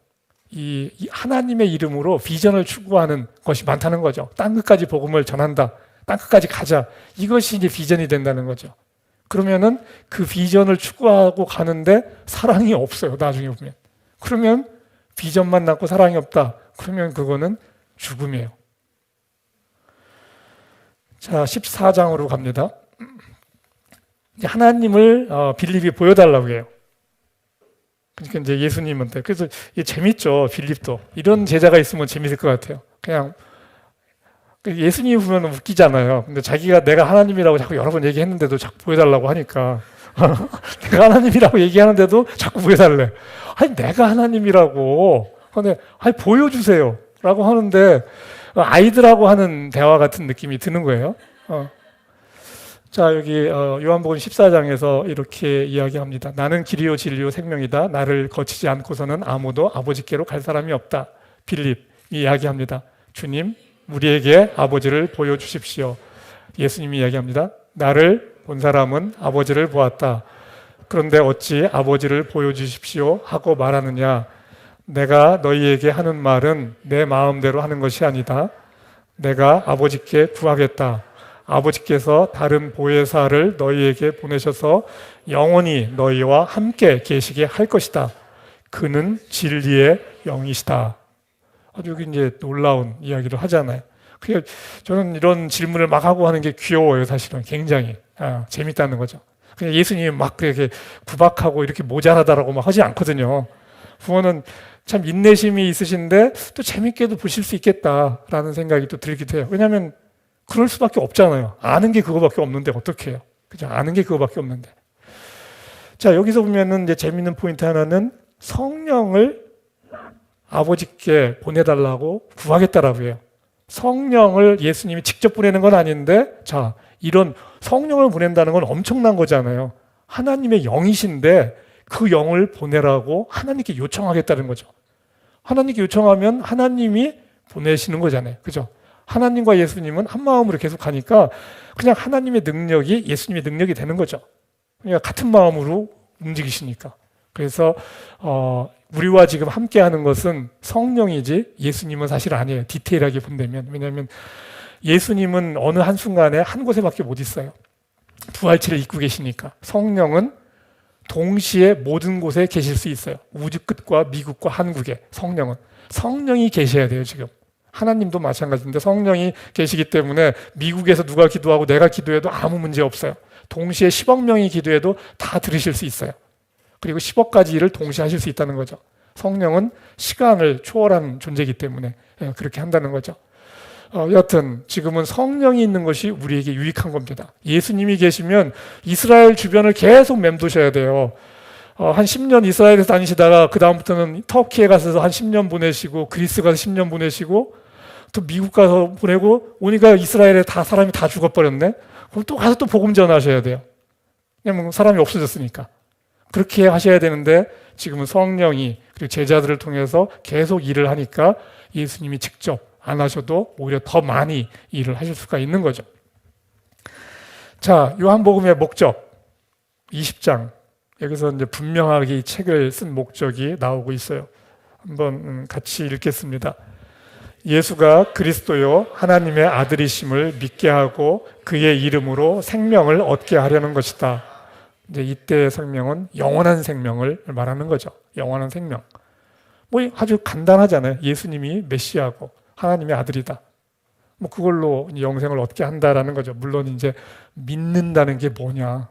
이 하나님의 이름으로 비전을 추구하는 것이 많다는 거죠. 땅 끝까지 복음을 전한다. 땅 끝까지 가자. 이것이 이제 비전이 된다는 거죠. 그러면은 그 비전을 추구하고 가는데 사랑이 없어요. 나중에 보면. 그러면 비전만 남고 사랑이 없다. 그러면 그거는 죽음이에요. 자, 14장으로 갑니다. 하나님을 빌립이 보여달라고 해요. 그러니까 이제 예수님한테. 그래서 이게 재밌죠, 빌립도. 이런 제자가 있으면 재밌을 것 같아요. 그냥 예수님 보면 웃기잖아요. 근데 자기가 내가 하나님이라고 자꾸 여러 번 얘기했는데도 자꾸 보여달라고 하니까 내가 하나님이라고 얘기하는데도 자꾸 보여달래. 아니 내가 하나님이라고. 근데 아니 보여주세요 라고 하는데 아이들하고 하는 대화 같은 느낌이 드는 거예요. 자, 여기 요한복음 14장에서 이렇게 이야기합니다. 나는 길이요 진리요 생명이다. 나를 거치지 않고서는 아무도 아버지께로 갈 사람이 없다. 빌립이 이야기합니다. 주님, 우리에게 아버지를 보여주십시오. 예수님이 이야기합니다. 나를 본 사람은 아버지를 보았다. 그런데 어찌 아버지를 보여주십시오 하고 말하느냐. 내가 너희에게 하는 말은 내 마음대로 하는 것이 아니다. 내가 아버지께 구하겠다. 아버지께서 다른 보혜사를 너희에게 보내셔서 영원히 너희와 함께 계시게 할 것이다. 그는 진리의 영이시다. 아주 이제 놀라운 이야기를 하잖아요. 그러니까 저는 이런 질문을 막 하고 하는 게 귀여워요, 사실은. 굉장히 재밌다는 거죠. 그냥 예수님이 막 그렇게 구박하고 이렇게 모자라다라고 막 하지 않거든요. 부모는 참 인내심이 있으신데 또 재밌게도 보실 수 있겠다라는 생각이 또 들기도 해요. 왜냐하면 그럴 수밖에 없잖아요. 아는 게 그거밖에 없는데 어떻게 해요? 그죠? 아는 게 그거밖에 없는데. 자, 여기서 보면은 이제 재밌는 포인트 하나는 성령을 아버지께 보내달라고 구하겠다라고 해요. 성령을 예수님이 직접 보내는 건 아닌데, 자, 이런 성령을 보낸다는 건 엄청난 거잖아요. 하나님의 영이신데 그 영을 보내라고 하나님께 요청하겠다는 거죠. 하나님께 요청하면 하나님이 보내시는 거잖아요. 그죠? 하나님과 예수님은 한 마음으로 계속 가니까 그냥 하나님의 능력이 예수님의 능력이 되는 거죠. 그러니까 같은 마음으로 움직이시니까. 그래서 우리와 지금 함께하는 것은 성령이지 예수님은 사실 아니에요. 디테일하게 본다면. 왜냐하면 예수님은 어느 한순간에 한 곳에밖에 못 있어요. 부활체를 입고 계시니까. 성령은 동시에 모든 곳에 계실 수 있어요. 우주 끝과 미국과 한국에. 성령이 계셔야 돼요, 지금. 하나님도 마찬가지인데 성령이 계시기 때문에 미국에서 누가 기도하고 내가 기도해도 아무 문제 없어요. 동시에 10억 명이 기도해도 다 들으실 수 있어요. 그리고 10억 가지 일을 동시에 하실 수 있다는 거죠. 성령은 시간을 초월한 존재이기 때문에 그렇게 한다는 거죠. 여하튼 지금은 성령이 있는 것이 우리에게 유익한 겁니다. 예수님이 계시면 이스라엘 주변을 계속 맴도셔야 돼요. 한 10년 이스라엘에서 다니시다가 그 다음부터는 터키에 가서 한 10년 보내시고 그리스 가서 10년 보내시고 또 미국 가서 보내고 오니까 이스라엘에 사람이 다 죽어버렸네. 그럼 또 가서 또 복음 전하셔야 돼요. 왜냐면 사람이 없어졌으니까. 그렇게 하셔야 되는데 지금은 성령이 그리고 제자들을 통해서 계속 일을 하니까 예수님이 직접 안 하셔도 오히려 더 많이 일을 하실 수가 있는 거죠. 자, 요한복음의 목적 20장 여기서 이제 분명하게 이 책을 쓴 목적이 나오고 있어요. 한번 같이 읽겠습니다. 예수가 그리스도요 하나님의 아들이심을 믿게 하고 그의 이름으로 생명을 얻게 하려는 것이다. 이제 이때의 생명은 영원한 생명을 말하는 거죠. 영원한 생명. 뭐 아주 간단하잖아요. 예수님이 메시아고 하나님의 아들이다. 뭐 그걸로 영생을 얻게 한다라는 거죠. 물론 이제 믿는다는 게 뭐냐.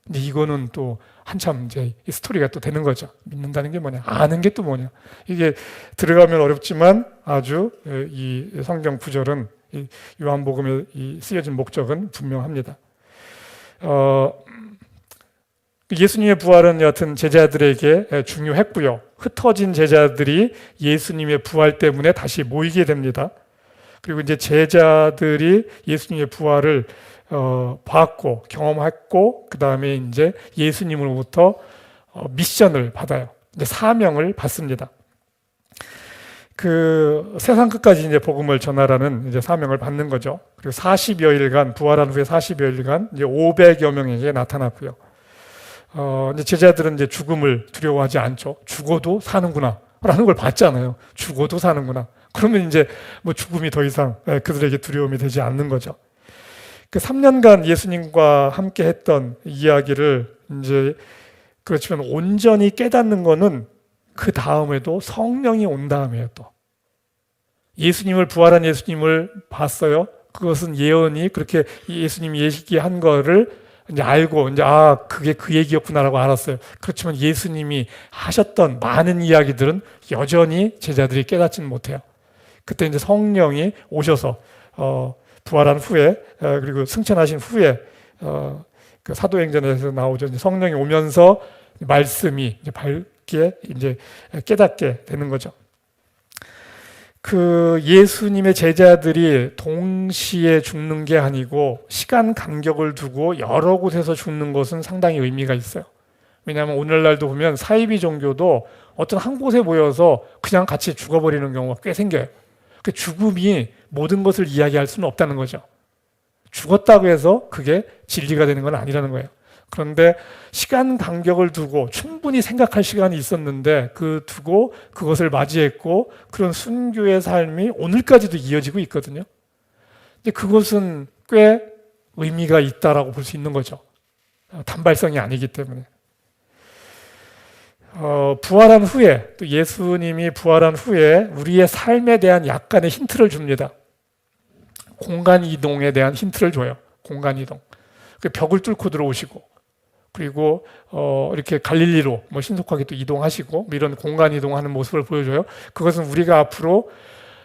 근데 이거는 또 한참 이제 스토리가 또 되는 거죠. 믿는다는 게 뭐냐. 아는 게 또 뭐냐. 이게 들어가면 어렵지만 아주 이 성경 구절은 이 요한복음에 쓰여진 목적은 분명합니다. 예수님의 부활은 여하튼 제자들에게 중요했고요. 흩어진 제자들이 예수님의 부활 때문에 다시 모이게 됩니다. 그리고 이제 제자들이 예수님의 부활을 봤고 경험했고 그 다음에 이제 예수님으로부터 미션을 받아요. 이제 사명을 받습니다. 그 세상 끝까지 이제 복음을 전하라는 이제 사명을 받는 거죠. 그리고 40여일간 부활한 후에 40여일간 이제 500여 명에게 나타났고요. 이제 제자들은 이제 죽음을 두려워하지 않죠. 죽어도 사는구나 라는 걸 봤잖아요. 죽어도 사는구나. 그러면 이제 뭐 죽음이 더 이상 그들에게 두려움이 되지 않는 거죠. 그 3년간 예수님과 함께 했던 이야기를 이제 그렇지만 온전히 깨닫는 거는 그 다음에도 성령이 온 다음에요. 또 예수님을 부활한 예수님을 봤어요. 그것은 예언이 그렇게 예수님이 얘기한 거를 이제 알고 이제 그게 그 얘기였구나라고 알았어요. 그렇지만 예수님이 하셨던 많은 이야기들은 여전히 제자들이 깨닫지는 못해요. 그때 이제 성령이 오셔서 부활한 후에 그리고 승천하신 후에 그 사도행전에서 나오죠. 이제 성령이 오면서 말씀이 이제 밝게 이제 깨닫게 되는 거죠. 그 예수님의 제자들이 동시에 죽는 게 아니고 시간 간격을 두고 여러 곳에서 죽는 것은 상당히 의미가 있어요. 왜냐하면 오늘날도 보면 사이비 종교도 어떤 한 곳에 모여서 그냥 같이 죽어버리는 경우가 꽤 생겨요. 그 죽음이 모든 것을 이야기할 수는 없다는 거죠. 죽었다고 해서 그게 진리가 되는 건 아니라는 거예요. 그런데 시간 간격을 두고 충분히 생각할 시간이 있었는데 두고 그것을 맞이했고 그런 순교의 삶이 오늘까지도 이어지고 있거든요. 근데 그것은 꽤 의미가 있다라고 볼 수 있는 거죠. 단발성이 아니기 때문에. 부활한 후에 또 예수님이 부활한 후에 우리의 삶에 대한 약간의 힌트를 줍니다. 공간 이동에 대한 힌트를 줘요. 공간 이동. 벽을 뚫고 들어오시고 그리고 이렇게 갈릴리로 뭐 신속하게 또 이동하시고 이런 공간 이동하는 모습을 보여줘요. 그것은 우리가 앞으로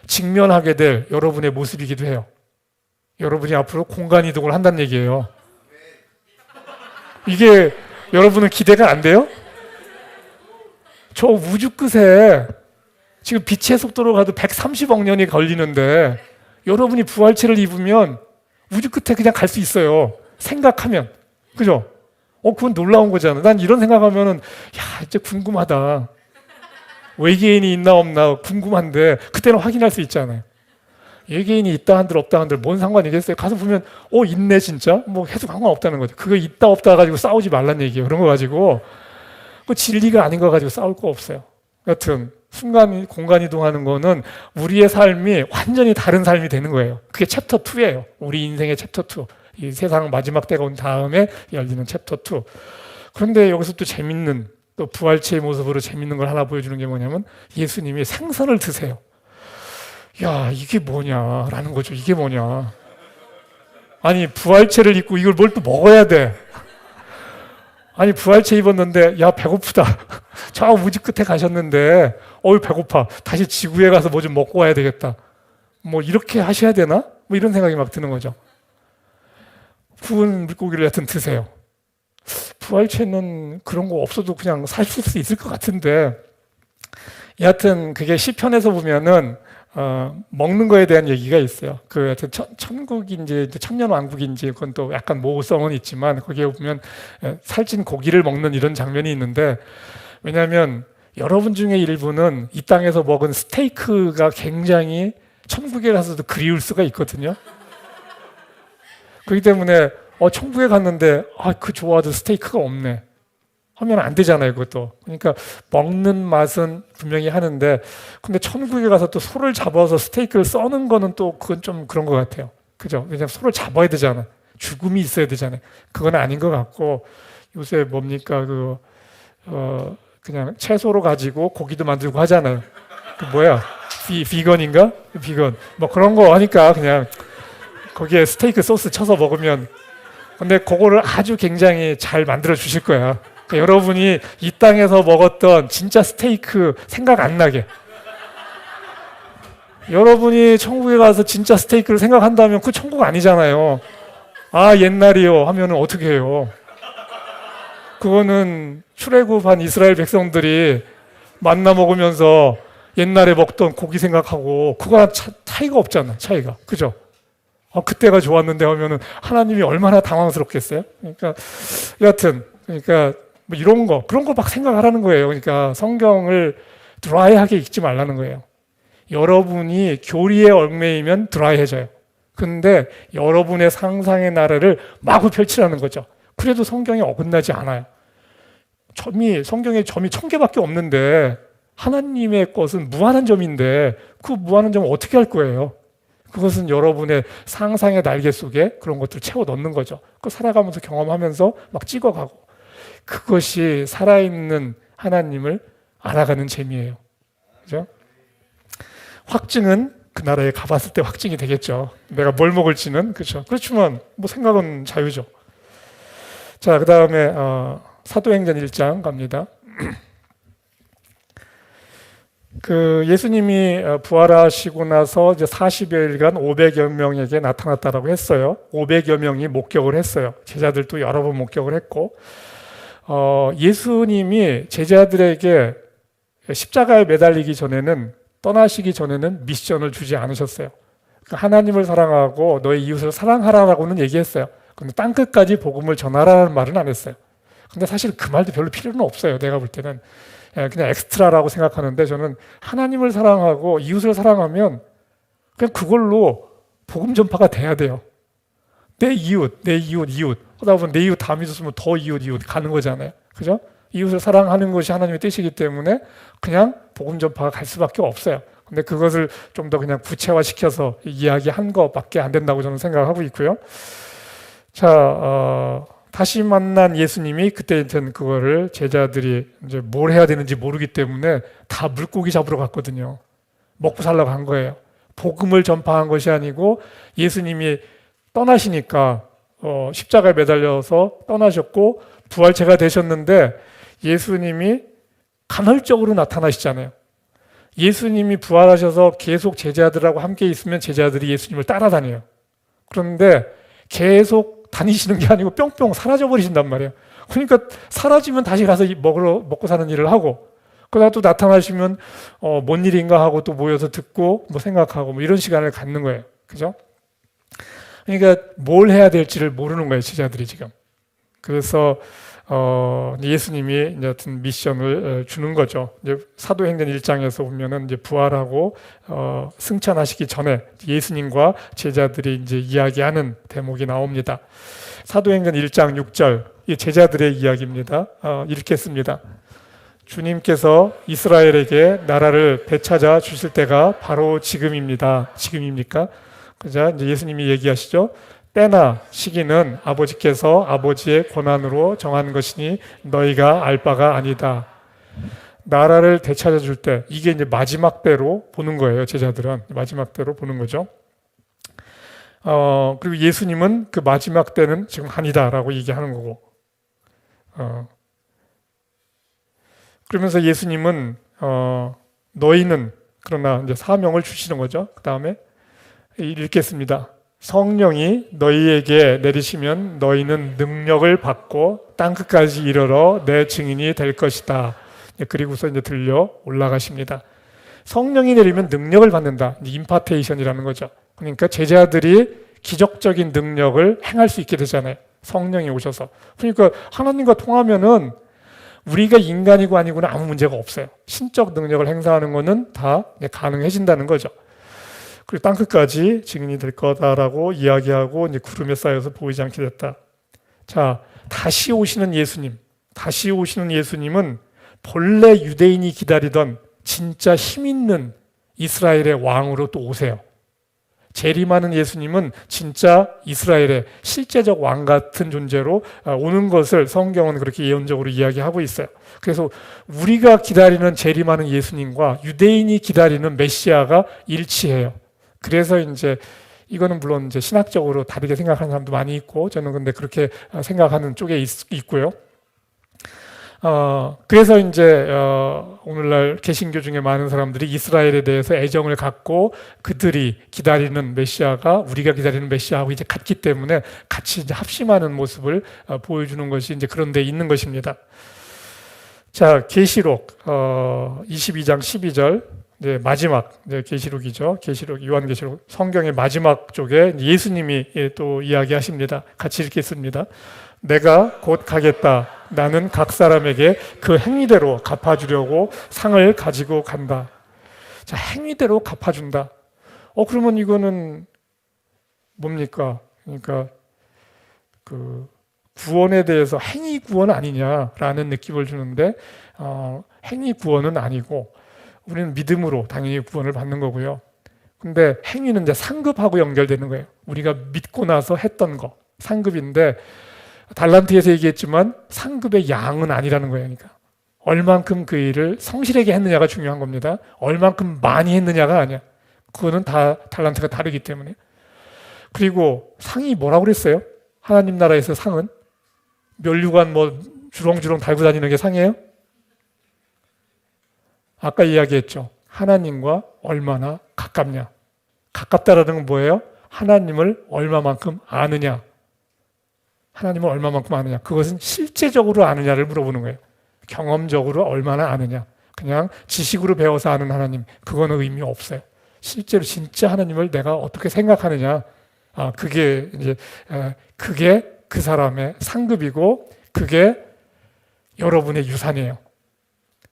직면하게 될 여러분의 모습이기도 해요. 여러분이 앞으로 공간 이동을 한다는 얘기예요. 이게 여러분은 기대가 안 돼요? 저 우주 끝에 지금 빛의 속도로 가도 130억 년이 걸리는데 여러분이 부활체를 입으면 우주 끝에 그냥 갈 수 있어요. 생각하면. 그죠? 그건 놀라운 거잖아. 난 이런 생각하면은, 이제 궁금하다. 외계인이 있나 없나 궁금한데, 그때는 확인할 수 있잖아요. 외계인이 있다 한들 없다 한들 뭔 상관이겠어요? 가서 보면, 있네, 진짜? 뭐 해도 상관없다는 거죠. 그거 있다 없다 가지고 싸우지 말란 얘기예요. 그런 거 가지고. 그 진리가 아닌 거 가지고 싸울 거 없어요. 여튼, 순간 공간 이동하는 거는 우리의 삶이 완전히 다른 삶이 되는 거예요. 그게 챕터 2예요. 우리 인생의 챕터 2. 이 세상 마지막 때가 온 다음에 열리는 챕터 2. 그런데 여기서 또 재밌는 또 부활체의 모습으로 재밌는 걸 하나 보여주는 게 뭐냐면 예수님이 생선을 드세요. 야, 이게 뭐냐라는 거죠. 이게 뭐냐. 아니, 부활체를 입고 이걸 뭘 또 먹어야 돼. 아니, 부활체 입었는데 야, 배고프다. 저 우지 끝에 가셨는데 어이 배고파. 다시 지구에 가서 뭐 좀 먹고 와야 되겠다. 뭐 이렇게 하셔야 되나? 뭐 이런 생각이 막 드는 거죠. 구운 물고기를 여튼 드세요. 부활체는 그런 거 없어도 그냥 사실 수 있을 것 같은데 여하튼 그게 시편에서 보면은 먹는 거에 대한 얘기가 있어요. 그 여하튼 천국인지 천년왕국인지 그건 또 약간 모호성은 있지만 거기에 보면 살찐 고기를 먹는 이런 장면이 있는데 왜냐하면 여러분 중에 일부는 이 땅에서 먹은 스테이크가 굉장히 천국에 가서도 그리울 수가 있거든요. 그렇기 때문에 천국에 갔는데 그 좋아하던 스테이크가 없네 하면 안 되잖아요. 그것도. 그러니까 먹는 맛은 분명히 하는데 근데 천국에 가서 또 소를 잡아서 스테이크를 써는 거는 또 그건 좀 그런 것 같아요. 그죠? 왜냐면 소를 잡아야 되잖아. 죽음이 있어야 되잖아요. 그건 아닌 것 같고 요새 뭡니까 그냥 채소로 가지고 고기도 만들고 하잖아요. 그 뭐야? 비건인가? 비건. 뭐 그런 거 하니까 그냥 거기에 스테이크 소스 쳐서 먹으면 근데 그거를 아주 굉장히 잘 만들어 주실 거야. 그러니까 여러분이 이 땅에서 먹었던 진짜 스테이크 생각 안 나게. 여러분이 천국에 가서 진짜 스테이크를 생각한다면 그 천국 아니잖아요. 옛날이요 하면은 어떻게 해요? 그거는 출애굽한 이스라엘 백성들이 만나 먹으면서 옛날에 먹던 고기 생각하고 그거랑 차이가 없잖아. 차이가. 그죠? 그때가 좋았는데 하면은 하나님이 얼마나 당황스럽겠어요? 그러니까 여하튼 그러니까 뭐 이런 거 그런 거 막 생각하라는 거예요. 그러니까 성경을 드라이하게 읽지 말라는 거예요. 여러분이 교리에 얽매이면 드라이해져요. 근데 여러분의 상상의 나라를 마구 펼치라는 거죠. 그래도 성경이 어긋나지 않아요. 성경에 점이 1000개밖에 없는데 하나님의 것은 무한한 점인데 그 무한한 점을 어떻게 할 거예요? 그것은 여러분의 상상의 날개 속에 그런 것들을 채워 넣는 거죠. 그 살아가면서 경험하면서 막 찍어가고 그것이 살아있는 하나님을 알아가는 재미예요. 그죠? 확증은 그 나라에 가봤을 때 확증이 되겠죠. 내가 뭘 먹을지는 그렇죠. 그렇지만 뭐 생각은 자유죠. 자, 그 다음에 사도행전 1장 갑니다. 그 예수님이 부활하시고 나서 이제 40여일간 500여 명에게 나타났다라고 했어요. 500여 명이 목격을 했어요. 제자들도 여러 번 목격을 했고, 예수님이 제자들에게 십자가에 매달리기 전에는 떠나시기 전에는 미션을 주지 않으셨어요. 하나님을 사랑하고 너의 이웃을 사랑하라라고는 얘기했어요. 근데 땅끝까지 복음을 전하라는 말은 안 했어요. 근데 사실 그 말도 별로 필요는 없어요. 내가 볼 때는. 그냥 엑스트라라고 생각하는데 저는 하나님을 사랑하고 이웃을 사랑하면 그냥 그걸로 복음 전파가 돼야 돼요. 내 이웃. 하다 보면 내 이웃 다 믿었으면 더 이웃 가는 거잖아요. 그죠? 이웃을 사랑하는 것이 하나님의 뜻이기 때문에 그냥 복음 전파가 갈 수밖에 없어요. 근데 그것을 좀 더 그냥 구체화시켜서 이야기한 것밖에 안 된다고 저는 생각하고 있고요. 자, 다시 만난 예수님이 그때 그거를 제자들이 이제 뭘 해야 되는지 모르기 때문에 다 물고기 잡으러 갔거든요. 먹고 살라고 한 거예요. 복음을 전파한 것이 아니고 예수님이 떠나시니까 십자가에 매달려서 떠나셨고 부활체가 되셨는데 예수님이 간헐적으로 나타나시잖아요. 예수님이 부활하셔서 계속 제자들하고 함께 있으면 제자들이 예수님을 따라다녀요. 그런데 계속 다니시는 게 아니고 뿅뿅 사라져 버리신단 말이에요. 그러니까 사라지면 다시 가서 먹고 사는 일을 하고 그러다 또 나타나시면 뭔 일인가 하고 또 모여서 듣고 뭐 생각하고 뭐 이런 시간을 갖는 거예요. 그죠? 그러니까 뭘 해야 될지를 모르는 거예요, 제자들이 지금. 그래서 예수님이 이제 어떤 미션을 주는 거죠. 이제 사도행전 1장에서 보면은 이제 부활하고 승천하시기 전에 예수님과 제자들이 이제 이야기하는 대목이 나옵니다. 사도행전 1장 6절, 이 제자들의 이야기입니다. 읽겠습니다. 주님께서 이스라엘에게 나라를 되찾아 주실 때가 바로 지금입니다. 지금입니까? 그자 이제 예수님이 얘기하시죠. 때나 시기는 아버지께서 아버지의 권한으로 정한 것이니 너희가 알 바가 아니다. 나라를 되찾아 줄 때, 이게 이제 마지막 때로 보는 거예요. 제자들은 마지막 때로 보는 거죠. 그리고 예수님은 그 마지막 때는 지금 아니다라고 얘기하는 거고. 그러면서 예수님은 너희는 그러나 이제 사명을 주시는 거죠. 그 다음에 읽겠습니다. 성령이 너희에게 내리시면 너희는 능력을 받고 땅끝까지 이르러 내 증인이 될 것이다. 그리고서 이제 들려 올라가십니다. 성령이 내리면 능력을 받는다. 임파테이션이라는 거죠. 그러니까 제자들이 기적적인 능력을 행할 수 있게 되잖아요. 성령이 오셔서. 그러니까 하나님과 통하면은 우리가 인간이고 아니고는 아무 문제가 없어요. 신적 능력을 행사하는 것은 다 가능해진다는 거죠. 그리고 땅끝까지 증인이 될 거다라고 이야기하고 이제 구름에 쌓여서 보이지 않게 됐다. 자, 다시 오시는 예수님은 본래 유대인이 기다리던 진짜 힘 있는 이스라엘의 왕으로 또 오세요. 재림하는 예수님은 진짜 이스라엘의 실제적 왕 같은 존재로 오는 것을 성경은 그렇게 예언적으로 이야기하고 있어요. 그래서 우리가 기다리는 재림하는 예수님과 유대인이 기다리는 메시아가 일치해요. 그래서 이제 이거는 물론 이제 신학적으로 다르게 생각하는 사람도 많이 있고 저는 근데 그렇게 생각하는 쪽에 있고요. 그래서 이제 오늘날 개신교 중에 많은 사람들이 이스라엘에 대해서 애정을 갖고 그들이 기다리는 메시아가 우리가 기다리는 메시아하고 이제 같기 때문에 같이 이제 합심하는 모습을 보여주는 것이 이제 그런 데 있는 것입니다. 자, 계시록 22장 12절 네, 마지막 계시록이죠. 계시록 요한계시록 성경의 마지막 쪽에 예수님이 또 이야기하십니다. 같이 읽겠습니다. 내가 곧 가겠다. 나는 각 사람에게 그 행위대로 갚아주려고 상을 가지고 간다. 자, 행위대로 갚아준다. 그러면 이거는 뭡니까? 그러니까 그 구원에 대해서 행위 구원 아니냐라는 느낌을 주는데 행위 구원은 아니고 우리는 믿음으로 당연히 구원을 받는 거고요. 근데 행위는 이제 상급하고 연결되는 거예요. 우리가 믿고 나서 했던 거 상급인데 달란트에서 얘기했지만 상급의 양은 아니라는 거예요. 그러니까 얼만큼 그 일을 성실하게 했느냐가 중요한 겁니다. 얼만큼 많이 했느냐가 아니야. 그거는 다 달란트가 다르기 때문에. 그리고 상이 뭐라고 그랬어요? 하나님 나라에서 상은 면류관 뭐 주렁주렁 달고 다니는 게 상이에요? 아까 이야기했죠. 하나님과 얼마나 가깝냐. 가깝다라는 건 뭐예요? 하나님을 얼마만큼 아느냐. 하나님을 얼마만큼 아느냐. 그것은 실제적으로 아느냐를 물어보는 거예요. 경험적으로 얼마나 아느냐. 그냥 지식으로 배워서 아는 하나님, 그거는 의미 없어요. 실제로 진짜 하나님을 내가 어떻게 생각하느냐. 그게 그 사람의 상급이고 그게 여러분의 유산이에요.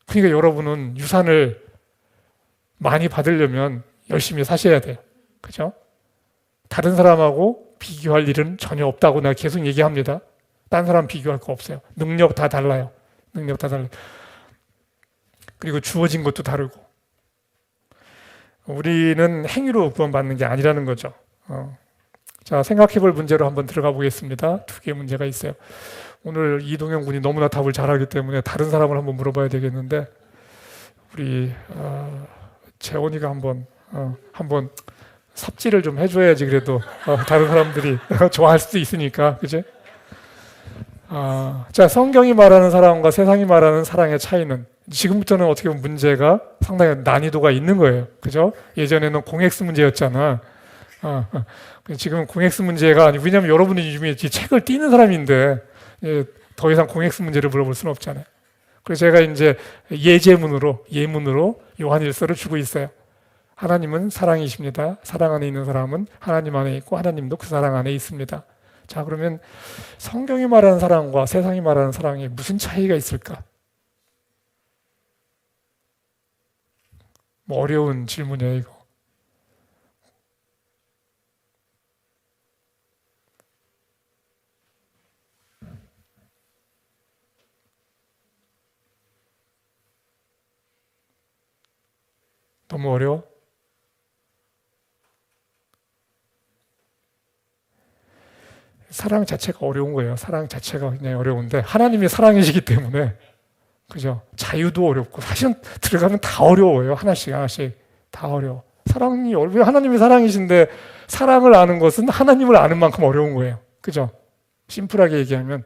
그러니까 여러분은 유산을 많이 받으려면 열심히 사셔야 돼요. 그죠? 다른 사람하고 비교할 일은 전혀 없다고 내가 계속 얘기합니다. 다른 사람 비교할 거 없어요. 능력 다 달라요. 능력 다 달라요. 그리고 주어진 것도 다르고. 우리는 행위로 구원받는 게 아니라는 거죠. 자, 생각해 볼 문제로 한번 들어가 보겠습니다. 두 개의 문제가 있어요. 오늘 이동영 군이 너무나 답을 잘하기 때문에 다른 사람을 한번 물어봐야 되겠는데 우리 재원이가 한번 삽질을 좀 해줘야지 그래도 다른 사람들이 좋아할 수도 있으니까 그죠? 자, 성경이 말하는 사랑과 세상이 말하는 사랑의 차이는 지금부터는 어떻게 보면 문제가 상당히 난이도가 있는 거예요. 그죠? 예전에는 공엑스 문제였잖아. 지금은 공엑스 문제가 아니고 왜냐하면 여러분이 요즘에 책을 띄는 사람인데 더 이상 공엑스 문제를 물어볼 수는 없잖아요. 그래서 제가 이제 예문으로 요한일서를 주고 있어요. 하나님은 사랑이십니다. 사랑 안에 있는 사람은 하나님 안에 있고 하나님도 그 사랑 안에 있습니다. 자, 그러면 성경이 말하는 사랑과 세상이 말하는 사랑에 무슨 차이가 있을까? 뭐 어려운 질문이에요, 이거. 너무 어려워? 사랑 자체가 어려운 거예요. 사랑 자체가 굉장히 어려운데 하나님이 사랑이시기 때문에 그죠? 자유도 어렵고 사실은 들어가면 다 어려워요. 하나씩 다 어려워. 왜 하나님이 사랑이신데 사랑을 아는 것은 하나님을 아는 만큼 어려운 거예요. 그죠? 심플하게 얘기하면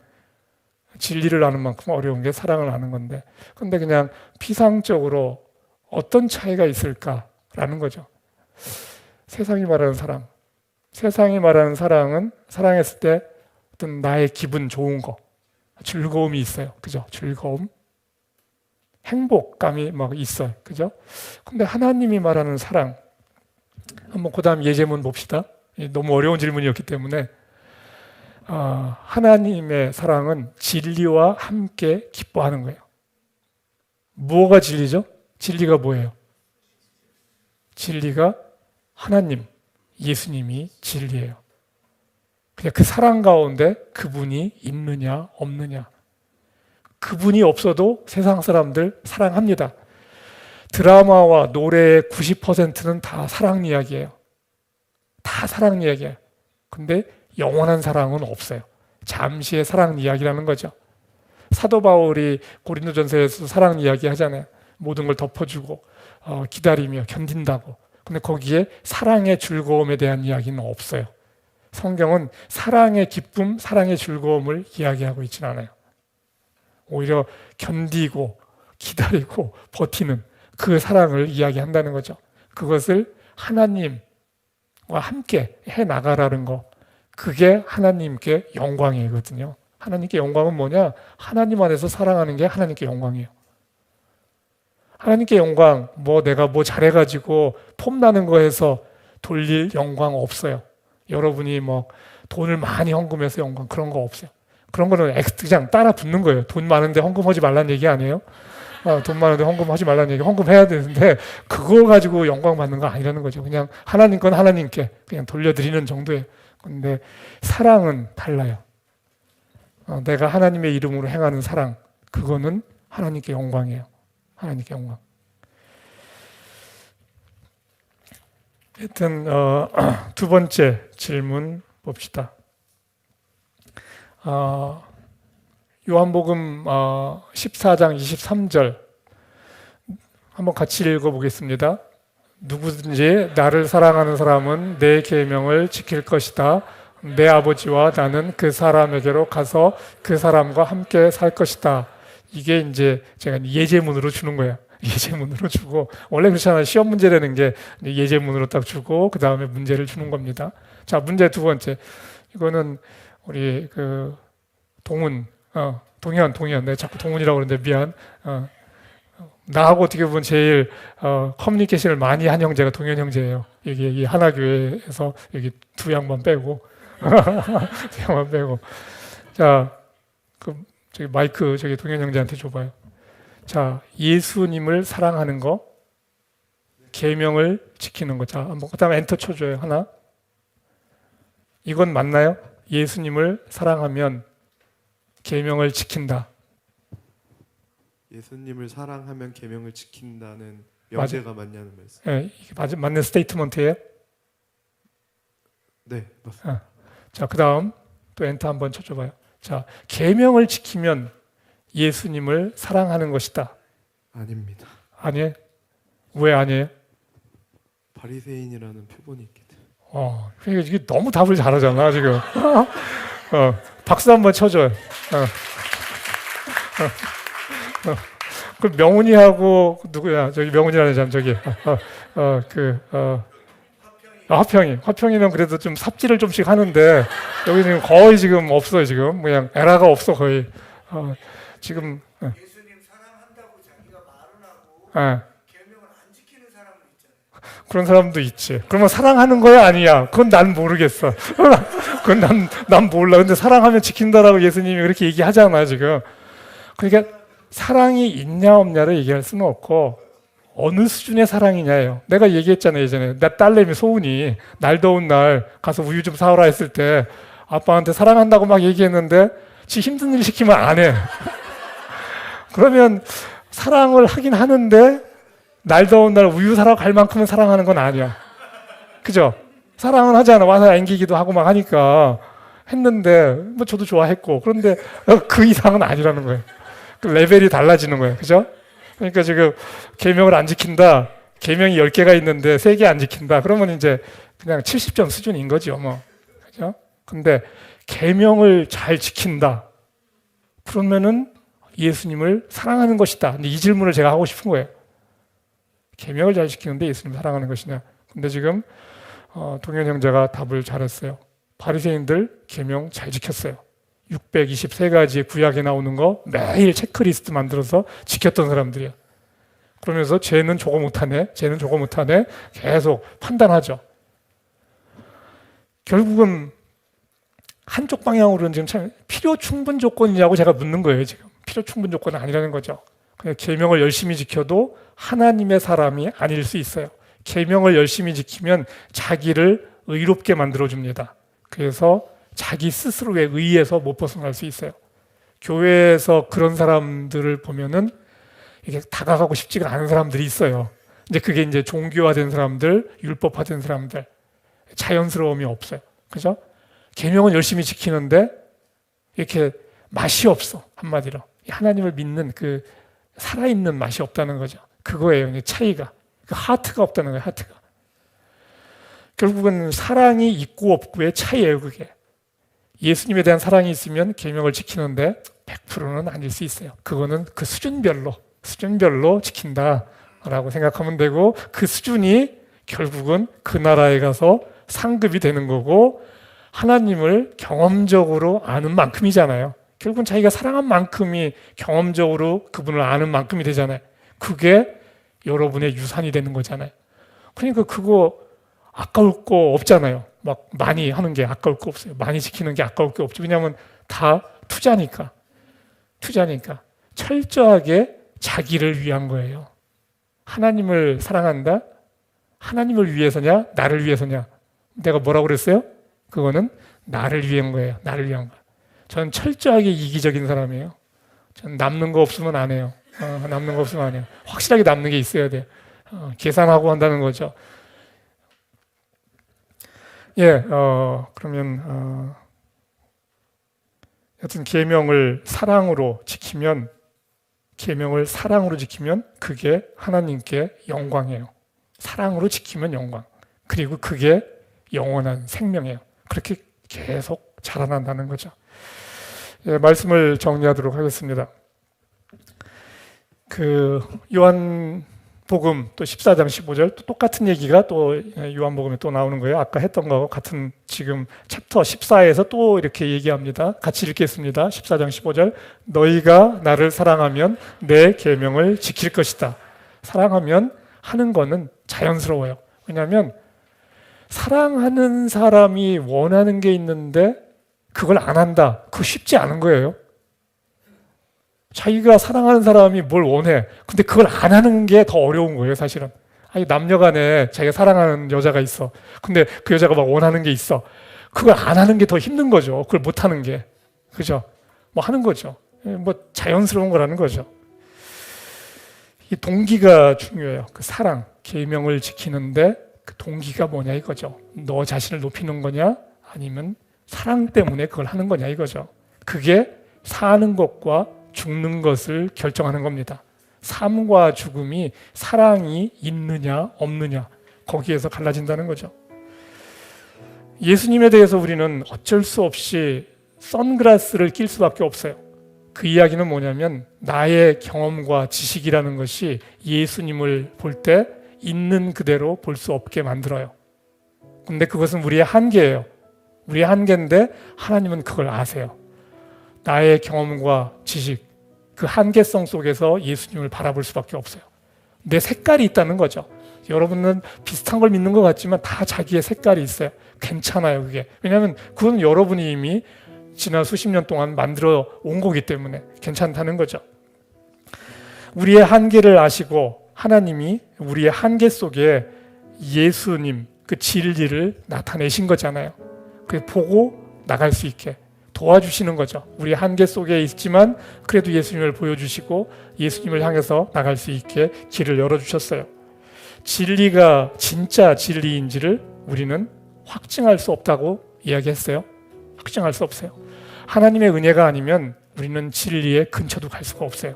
진리를 아는 만큼 어려운 게 사랑을 아는 건데, 근데 그냥 피상적으로 어떤 차이가 있을까라는 거죠. 세상이 말하는 사랑, 세상이 말하는 사랑은 사랑했을 때 어떤 나의 기분 좋은 거, 즐거움이 있어요. 그죠? 즐거움, 행복감이 막 있어요. 그죠? 근데 하나님이 말하는 사랑, 한번 그 다음 예제문 봅시다. 너무 어려운 질문이었기 때문에 하나님의 사랑은 진리와 함께 기뻐하는 거예요. 뭐가 진리죠? 진리가 뭐예요? 진리가 하나님, 예수님이 진리예요. 그냥 그 사랑 가운데 그분이 있느냐 없느냐. 그분이 없어도 세상 사람들 사랑합니다. 드라마와 노래의 90%는 다 사랑 이야기예요. 다 사랑 이야기예요. 근데 영원한 사랑은 없어요. 잠시의 사랑 이야기라는 거죠. 사도 바울이 고린도전서에서 사랑 이야기 하잖아요. 모든 걸 덮어주고 기다리며 견딘다고. 근데 거기에 사랑의 즐거움에 대한 이야기는 없어요. 성경은 사랑의 기쁨, 사랑의 즐거움을 이야기하고 있지는 않아요. 오히려 견디고 기다리고 버티는 그 사랑을 이야기한다는 거죠. 그것을 하나님과 함께 해나가라는 거, 그게 하나님께 영광이거든요. 하나님께 영광은 뭐냐? 하나님 안에서 사랑하는 게 하나님께 영광이에요. 하나님께 영광, 내가 잘해가지고 폼나는 거에서 돌릴 영광 없어요. 여러분이 돈을 많이 헌금해서 영광, 그런 거 없어요. 그런 거는 그냥 따라 붙는 거예요. 돈 많은데 헌금하지 말라는 얘기 아니에요? 돈 많은데 헌금하지 말라는 얘기, 헌금해야 되는데 그거 가지고 영광 받는 거 아니라는 거죠. 그냥 하나님 건 하나님께 그냥 돌려드리는 정도예요. 근데 사랑은 달라요. 내가 하나님의 이름으로 행하는 사랑, 그거는 하나님께 영광이에요. 하나님께 영광. 하여튼 두 번째 질문 봅시다. 요한복음 14장 23절 한번 같이 읽어보겠습니다. 누구든지 나를 사랑하는 사람은 내 계명을 지킬 것이다. 내 아버지와 나는 그 사람에게로 가서 그 사람과 함께 살 것이다. 이게 이제 제가 예제문으로 주는 거예요. 예제문으로 주고, 원래 그렇잖아요. 시험 문제라는 게 예제문으로 딱 주고 그 다음에 문제를 주는 겁니다. 자, 문제 두 번째. 이거는 우리 동훈, 동현, 내가 자꾸 동훈이라고 그러는데 미안. 나하고 어떻게 보면 제일 커뮤니케이션을 많이 한 형제가 동현 형제예요. 여기 하나교회에서 여기 두 양반 빼고 두 양반 빼고. 자, 저기 마이크 저기 동현 형제한테 줘봐요. 자, 예수님을 사랑하는 거, 계명을 지키는 거. 자, 한번 그다음에 엔터 쳐줘요. 하나. 이건 맞나요? 예수님을 사랑하면 계명을 지킨다. 예수님을 사랑하면 계명을 지킨다는 명제가 맞냐는 말씀. 네, 이게 맞는 스테이트먼트예요? 네, 맞습니다. 자, 그다음 또 엔터 한번 쳐줘봐요. 자, 계명을 지키면 예수님을 사랑하는 것이다. 아닙니다. 아니에요? 왜 아니에요? 바리새인이라는 표본이 있기 때문에. 그러니까 이게 너무 답을 잘하잖아 지금. 박수 한번 쳐줘요. 그 명훈이하고 누구야? 저기 명훈이라는 사람 저기 화평이는 그래도 좀 삽질을 좀씩 하는데 여기는 거의 지금 없어요. 지금 그냥 에라가 없어 거의. 지금 예수님 사랑한다고 자기가 말은 하고 계명을 안 지키는 사람은 있잖아요. 그런 사람도 있지. 그러면 사랑하는 거야 아니야? 그건 난 모르겠어. 그건 난 몰라. 근데 사랑하면 지킨다라고 예수님이 그렇게 얘기하잖아 지금. 그러니까 사랑이 있냐 없냐를 얘기할 수는 없고 어느 수준의 사랑이냐예요. 내가 얘기했잖아요 예전에. 나 딸내미 소은이 날 더운 날 가서 우유 좀 사오라 했을 때 아빠한테 사랑한다고 막 얘기했는데 지 힘든 일 시키면 안 해. 그러면 사랑을 하긴 하는데 날 더운 날 우유 사러 갈 만큼은 사랑하는 건 아니야. 그죠? 사랑은 하잖아. 와서 앵기기도 하고 막 하니까 했는데 저도 좋아했고 그런데 그 이상은 아니라는 거예요. 그 레벨이 달라지는 거예요. 그죠? 그러니까 지금 계명을 안 지킨다. 계명이 10개가 있는데 3개 안 지킨다. 그러면 이제 그냥 70점 수준인 거죠. 그죠? 근데 계명을 잘 지킨다. 그러면은 예수님을 사랑하는 것이다. 이 질문을 제가 하고 싶은 거예요. 계명을 잘 지키는데 예수님을 사랑하는 것이냐. 근데 지금 동현 형제가 답을 잘했어요. 바리새인들 계명 잘 지켰어요. 623가지의 구약에 나오는 거 매일 체크리스트 만들어서 지켰던 사람들이야. 그러면서 쟤는 저거 못하네, 쟤는 저거 못하네 계속 판단하죠. 결국은 한쪽 방향으로는 지금 참 필요 충분 조건이냐고 제가 묻는 거예요. 지금 필요 충분 조건은 아니라는 거죠. 그냥 계명을 열심히 지켜도 하나님의 사람이 아닐 수 있어요. 계명을 열심히 지키면 자기를 의롭게 만들어줍니다. 그래서 자기 스스로의 의에서 못 벗어날 수 있어요. 교회에서 그런 사람들을 보면은 이게 다가가고 싶지가 않은 사람들이 있어요. 이제 그게 이제 종교화된 사람들, 율법화된 사람들, 자연스러움이 없어요. 그죠? 계명은 열심히 지키는데 이렇게 맛이 없어. 한마디로 하나님을 믿는 그 살아있는 맛이 없다는 거죠. 그거예요. 이제 차이가. 그 하트가 없다는 거예요. 하트가. 결국은 사랑이 있고 없고의 차이예요. 그게. 예수님에 대한 사랑이 있으면 계명을 지키는데 100%는 아닐 수 있어요. 그거는 그 수준별로 지킨다라고 생각하면 되고, 그 수준이 결국은 그 나라에 가서 상급이 되는 거고, 하나님을 경험적으로 아는 만큼이잖아요. 결국은 자기가 사랑한 만큼이 경험적으로 그분을 아는 만큼이 되잖아요. 그게 여러분의 유산이 되는 거잖아요. 그러니까 그거 아까울 거 없잖아요. 막 많이 하는 게 아까울 거 없어요. 많이 지키는 게 아까울 게 없죠. 왜냐하면 다 투자니까. 철저하게 자기를 위한 거예요. 하나님을 사랑한다? 하나님을 위해서냐? 나를 위해서냐? 내가 뭐라고 그랬어요? 그거는 나를 위한 거예요. 나를 위한 거. 저는 철저하게 이기적인 사람이에요. 저는 남는 거 없으면 안 해요. 남는 거 없으면 안 해요. 확실하게 남는 게 있어야 돼요. 계산하고 한다는 거죠. 그러면 여튼 계명을 사랑으로 지키면 그게 하나님께 영광이에요. 사랑으로 지키면 영광. 그리고 그게 영원한 생명이에요. 그렇게 계속 자라난다는 거죠. 말씀을 정리하도록 하겠습니다. 그 요한복음 또 14장 15절 또 똑같은 얘기가 또 요한복음에 또 나오는 거예요. 아까 했던 거하고 같은, 지금 챕터 14에서 또 이렇게 얘기합니다. 같이 읽겠습니다. 14장 15절. 너희가 나를 사랑하면 내 계명을 지킬 것이다. 사랑하면 하는 거는 자연스러워요. 왜냐하면 사랑하는 사람이 원하는 게 있는데 그걸 안 한다. 그거 쉽지 않은 거예요. 자기가 사랑하는 사람이 뭘 원해. 근데 그걸 안 하는 게 더 어려운 거예요, 사실은. 아니, 남녀 간에 자기가 사랑하는 여자가 있어. 근데 그 여자가 막 원하는 게 있어. 그걸 안 하는 게 더 힘든 거죠. 그걸 못 하는 게. 그죠? 뭐 하는 거죠. 뭐 자연스러운 거라는 거죠. 이 동기가 중요해요. 그 사랑, 계명을 지키는데 그 동기가 뭐냐 이거죠. 너 자신을 높이는 거냐? 아니면 사랑 때문에 그걸 하는 거냐 이거죠. 그게 사는 것과 죽는 것을 결정하는 겁니다. 삶과 죽음이 사랑이 있느냐 없느냐 거기에서 갈라진다는 거죠. 예수님에 대해서 우리는 어쩔 수 없이 선글라스를 낄 수밖에 없어요. 그 이야기는 뭐냐면 나의 경험과 지식이라는 것이 예수님을 볼 때 있는 그대로 볼 수 없게 만들어요. 근데 그것은 우리의 한계예요. 우리의 한계인데 하나님은 그걸 아세요. 나의 경험과 지식, 그 한계성 속에서 예수님을 바라볼 수밖에 없어요. 내 색깔이 있다는 거죠. 여러분은 비슷한 걸 믿는 것 같지만 다 자기의 색깔이 있어요. 괜찮아요, 그게. 왜냐하면 그건 여러분이 이미 지난 수십 년 동안 만들어 온 거기 때문에 괜찮다는 거죠. 우리의 한계를 아시고 하나님이 우리의 한계 속에 예수님, 그 진리를 나타내신 거잖아요. 그 보고 나갈 수 있게 도와주시는 거죠. 우리 한계 속에 있지만 그래도 예수님을 보여주시고 예수님을 향해서 나갈 수 있게 길을 열어주셨어요. 진리가 진짜 진리인지를 우리는 확증할 수 없다고 이야기했어요. 확증할 수 없어요. 하나님의 은혜가 아니면 우리는 진리의 근처도 갈 수가 없어요.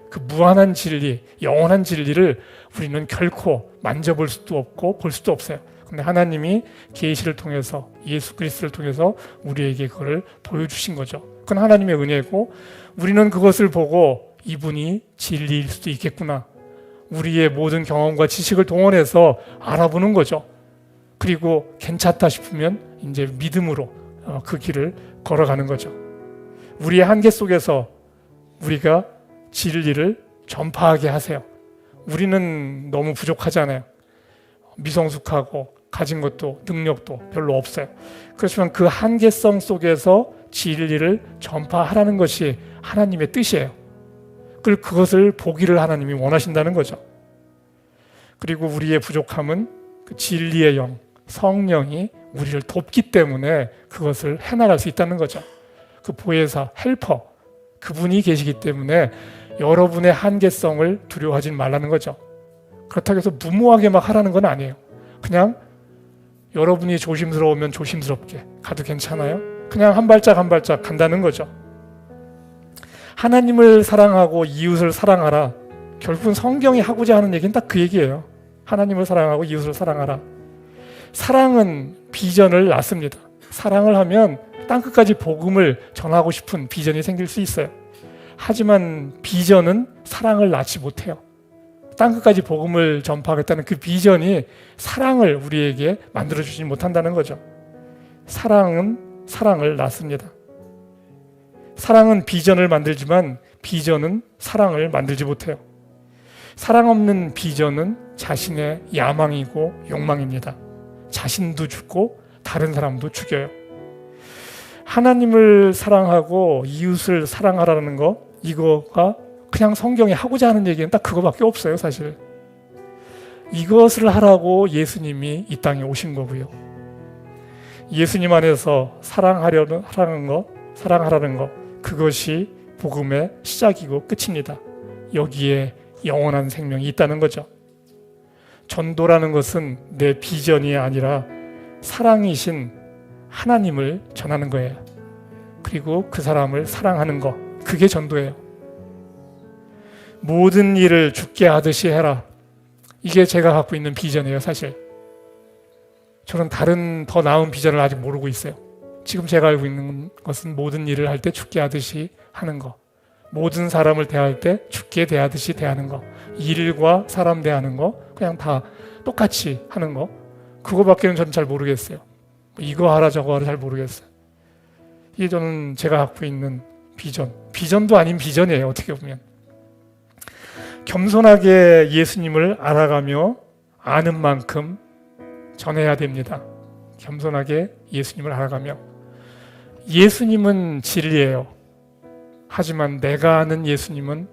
그 무한한 진리, 영원한 진리를 우리는 결코 만져볼 수도 없고 볼 수도 없어요. 근데 하나님이 계시를 통해서 예수 그리스도를 통해서 우리에게 그걸 보여주신 거죠. 그건 하나님의 은혜고 우리는 그것을 보고 이분이 진리일 수도 있겠구나. 우리의 모든 경험과 지식을 동원해서 알아보는 거죠. 그리고 괜찮다 싶으면 이제 믿음으로 그 길을 걸어가는 거죠. 우리의 한계 속에서 우리가 진리를 전파하게 하세요. 우리는 너무 부족하잖아요. 미성숙하고 가진 것도 능력도 별로 없어요. 그렇지만 그 한계성 속에서 진리를 전파하라는 것이 하나님의 뜻이에요. 그리고 그것을 보기를 하나님이 원하신다는 거죠. 그리고 우리의 부족함은 그 진리의 영, 성령이 우리를 돕기 때문에 그것을 해나갈 수 있다는 거죠. 그 보혜사, 헬퍼, 그분이 계시기 때문에 여러분의 한계성을 두려워하지 말라는 거죠. 그렇다고 해서 무모하게 막 하라는 건 아니에요. 그냥 여러분이 조심스러우면 조심스럽게 가도 괜찮아요. 그냥 한 발짝 한 발짝 간다는 거죠. 하나님을 사랑하고 이웃을 사랑하라. 결국은 성경이 하고자 하는 얘기는 딱 그 얘기예요. 하나님을 사랑하고 이웃을 사랑하라. 사랑은 비전을 낳습니다. 사랑을 하면 땅끝까지 복음을 전하고 싶은 비전이 생길 수 있어요. 하지만 비전은 사랑을 낳지 못해요. 땅끝까지 복음을 전파하겠다는 그 비전이 사랑을 우리에게 만들어주지 못한다는 거죠. 사랑은 사랑을 낳습니다. 사랑은 비전을 만들지만 비전은 사랑을 만들지 못해요. 사랑 없는 비전은 자신의 야망이고 욕망입니다. 자신도 죽고 다른 사람도 죽여요. 하나님을 사랑하고 이웃을 사랑하라는 거, 이거가 그냥 성경이 하고자 하는 얘기는 딱 그거밖에 없어요, 사실. 이것을 하라고 예수님이 이 땅에 오신 거고요. 예수님 안에서 사랑하라는 거, 그것이 복음의 시작이고 끝입니다. 여기에 영원한 생명이 있다는 거죠. 전도라는 것은 내 비전이 아니라 사랑이신 하나님을 전하는 거예요. 그리고 그 사람을 사랑하는 거, 그게 전도예요. 모든 일을 주께 하듯이 해라. 이게 제가 갖고 있는 비전이에요, 사실. 저는 다른 더 나은 비전을 아직 모르고 있어요. 지금 제가 알고 있는 것은 모든 일을 할 때 주께 하듯이 하는 거, 모든 사람을 대할 때 주께 대하듯이 대하는 거, 일과 사람 대하는 거 그냥 다 똑같이 하는 거, 그거밖에는 저는 잘 모르겠어요. 이거 하라 저거 하라 잘 모르겠어요. 이게 저는 제가 갖고 있는 비전도 아닌 비전이에요, 어떻게 보면. 겸손하게 예수님을 알아가며 아는 만큼 전해야 됩니다. 겸손하게 예수님을 알아가며. 예수님은 진리예요. 하지만 내가 아는 예수님은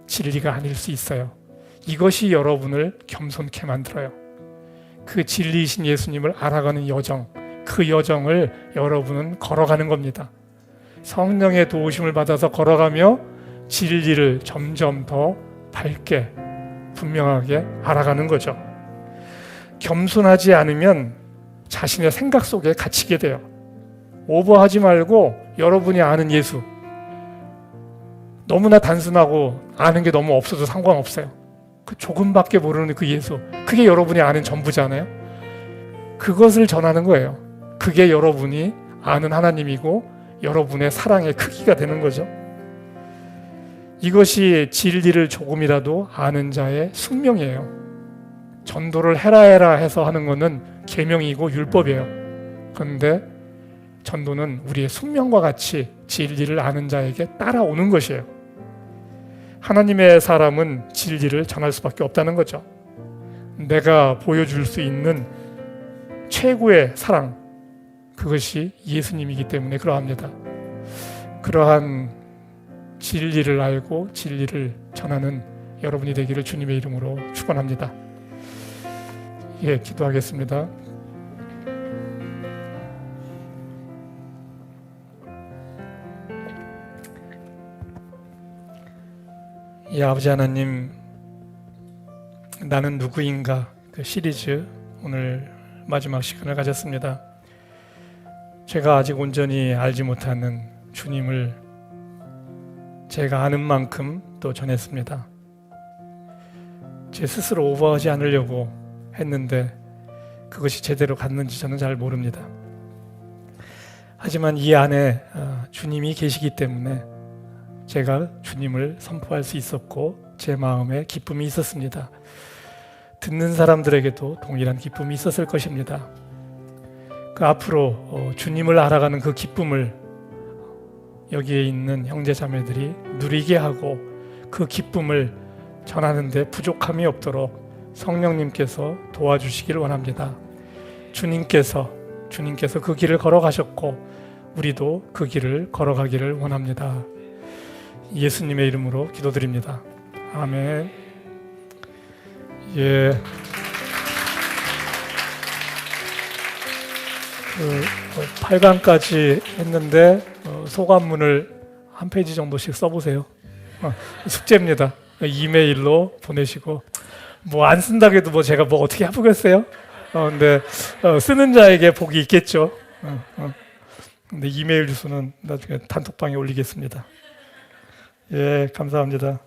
진리가 아닐 수 있어요. 이것이 여러분을 겸손케 만들어요. 그 진리이신 예수님을 알아가는 여정, 그 여정을 여러분은 걸어가는 겁니다. 성령의 도우심을 받아서 걸어가며 진리를 점점 더 밝게 분명하게 알아가는 거죠. 겸손하지 않으면 자신의 생각 속에 갇히게 돼요. 오버하지 말고 여러분이 아는 예수, 너무나 단순하고 아는 게 너무 없어도 상관없어요. 그 조금밖에 모르는 그 예수, 그게 여러분이 아는 전부잖아요. 그것을 전하는 거예요. 그게 여러분이 아는 하나님이고 여러분의 사랑의 크기가 되는 거죠. 이것이 진리를 조금이라도 아는 자의 숙명이에요. 전도를 해라 해서 하는 것은 계명이고 율법이에요. 그런데 전도는 우리의 숙명과 같이 진리를 아는 자에게 따라오는 것이에요. 하나님의 사람은 진리를 전할 수밖에 없다는 거죠. 내가 보여줄 수 있는 최고의 사랑, 그것이 예수님이기 때문에 그러합니다. 그러한 진리를 알고 진리를 전하는 여러분이 되기를 주님의 이름으로 축원합니다. 예, 기도하겠습니다. 예, 아버지 하나님, 나는 누구인가 그 시리즈 오늘 마지막 시간을 가졌습니다. 제가 아직 온전히 알지 못하는 주님을 제가 아는 만큼 또 전했습니다. 제 스스로 오버하지 않으려고 했는데 그것이 제대로 갔는지 저는 잘 모릅니다. 하지만 이 안에 주님이 계시기 때문에 제가 주님을 선포할 수 있었고 제 마음에 기쁨이 있었습니다. 듣는 사람들에게도 동일한 기쁨이 있었을 것입니다. 그 앞으로 주님을 알아가는 그 기쁨을 여기에 있는 형제 자매들이 누리게 하고 그 기쁨을 전하는 데 부족함이 없도록 성령님께서 도와주시길 원합니다. 주님께서 그 길을 걸어가셨고 우리도 그 길을 걸어가기를 원합니다. 예수님의 이름으로 기도드립니다. 아멘. 예. 8강까지 했는데 소감문을 한 페이지 정도씩 써보세요. 숙제입니다. 이메일로 보내시고 뭐 안 쓴다고 해도 뭐 제가 뭐 어떻게 해보겠어요? 근데 쓰는 자에게 복이 있겠죠. 근데 이메일 주소는 나중에 단톡방에 올리겠습니다. 예, 감사합니다.